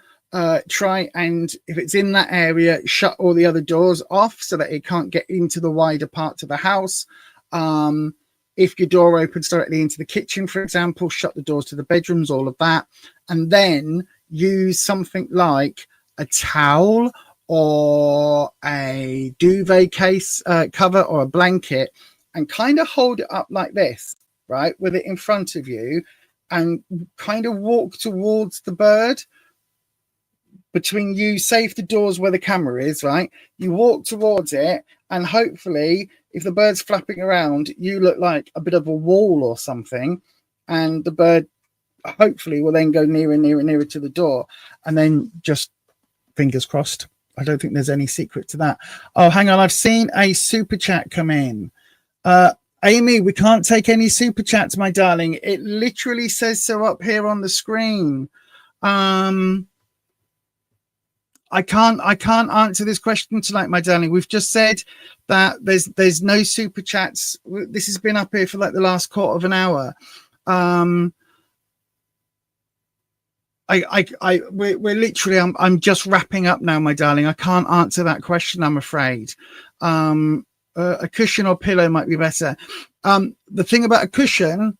try and, if it's in that area, shut all the other doors off so that it can't get into the wider parts of the house. If your door opens directly into the kitchen, for example, shut the doors to the bedrooms, all of that, and then use something like a towel or a duvet case cover or a blanket and kind of hold it up like this, right, with it in front of you, and kind of walk towards the bird. Between you, save the doors where the camera is, right? You walk towards it, and hopefully, if the bird's flapping around, you look like a bit of a wall or something, and the bird hopefully will then go nearer and nearer and nearer to the door, and then just fingers crossed. I don't think there's any secret to that. Oh, hang on. I've seen a super chat come in. Amy, we can't take any super chats, my darling. It literally says so up here on the screen. I can't answer this question tonight, my darling. We've just said that there's no super chats. This has been up here for like the last quarter of an hour. We're literally, I'm just wrapping up now, my darling. I can't answer that question, I'm afraid. A cushion or pillow might be better. The thing about a cushion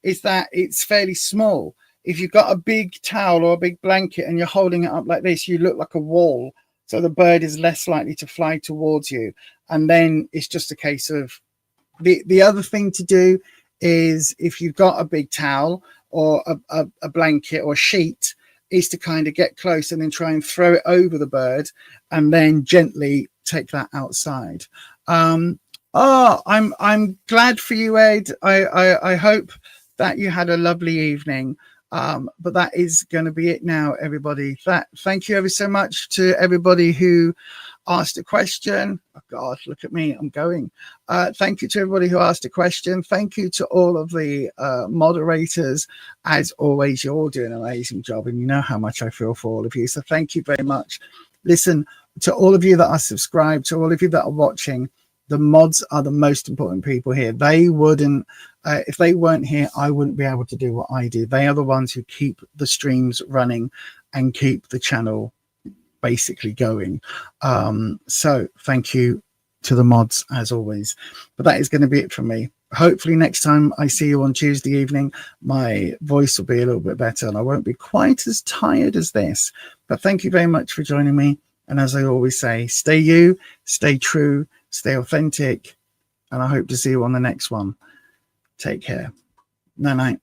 is that it's fairly small. If you've got a big towel or a big blanket and you're holding it up like this, you look like a wall. So the bird is less likely to fly towards you. And then it's just a case of the other thing to do is, if you've got a big towel or a blanket or sheet, is to kind of get close and then try and throw it over the bird and then gently take that outside. I'm glad for you, Ed. I hope that you had a lovely evening. But that is going to be it now, everybody. Thank you ever so much to everybody who asked a question. Oh God, look at me, I'm going. Thank you to everybody who asked a question. Thank you to all of the moderators. As always, you're all doing an amazing job, and you know how much I feel for all of you. So thank you very much. Listen, to all of you that are subscribed, to all of you that are watching, the mods are the most important people here. They wouldn't, if they weren't here, I wouldn't be able to do what I do. They are the ones who keep the streams running and keep the channel basically going. So thank you to the mods as always. But that is going to be it from me. Hopefully next time I see you on Tuesday evening, my voice will be a little bit better and I won't be quite as tired as this. But thank you very much for joining me. And as I always say, stay you, stay true, stay authentic, and I hope to see you on the next one. Take care. Night night.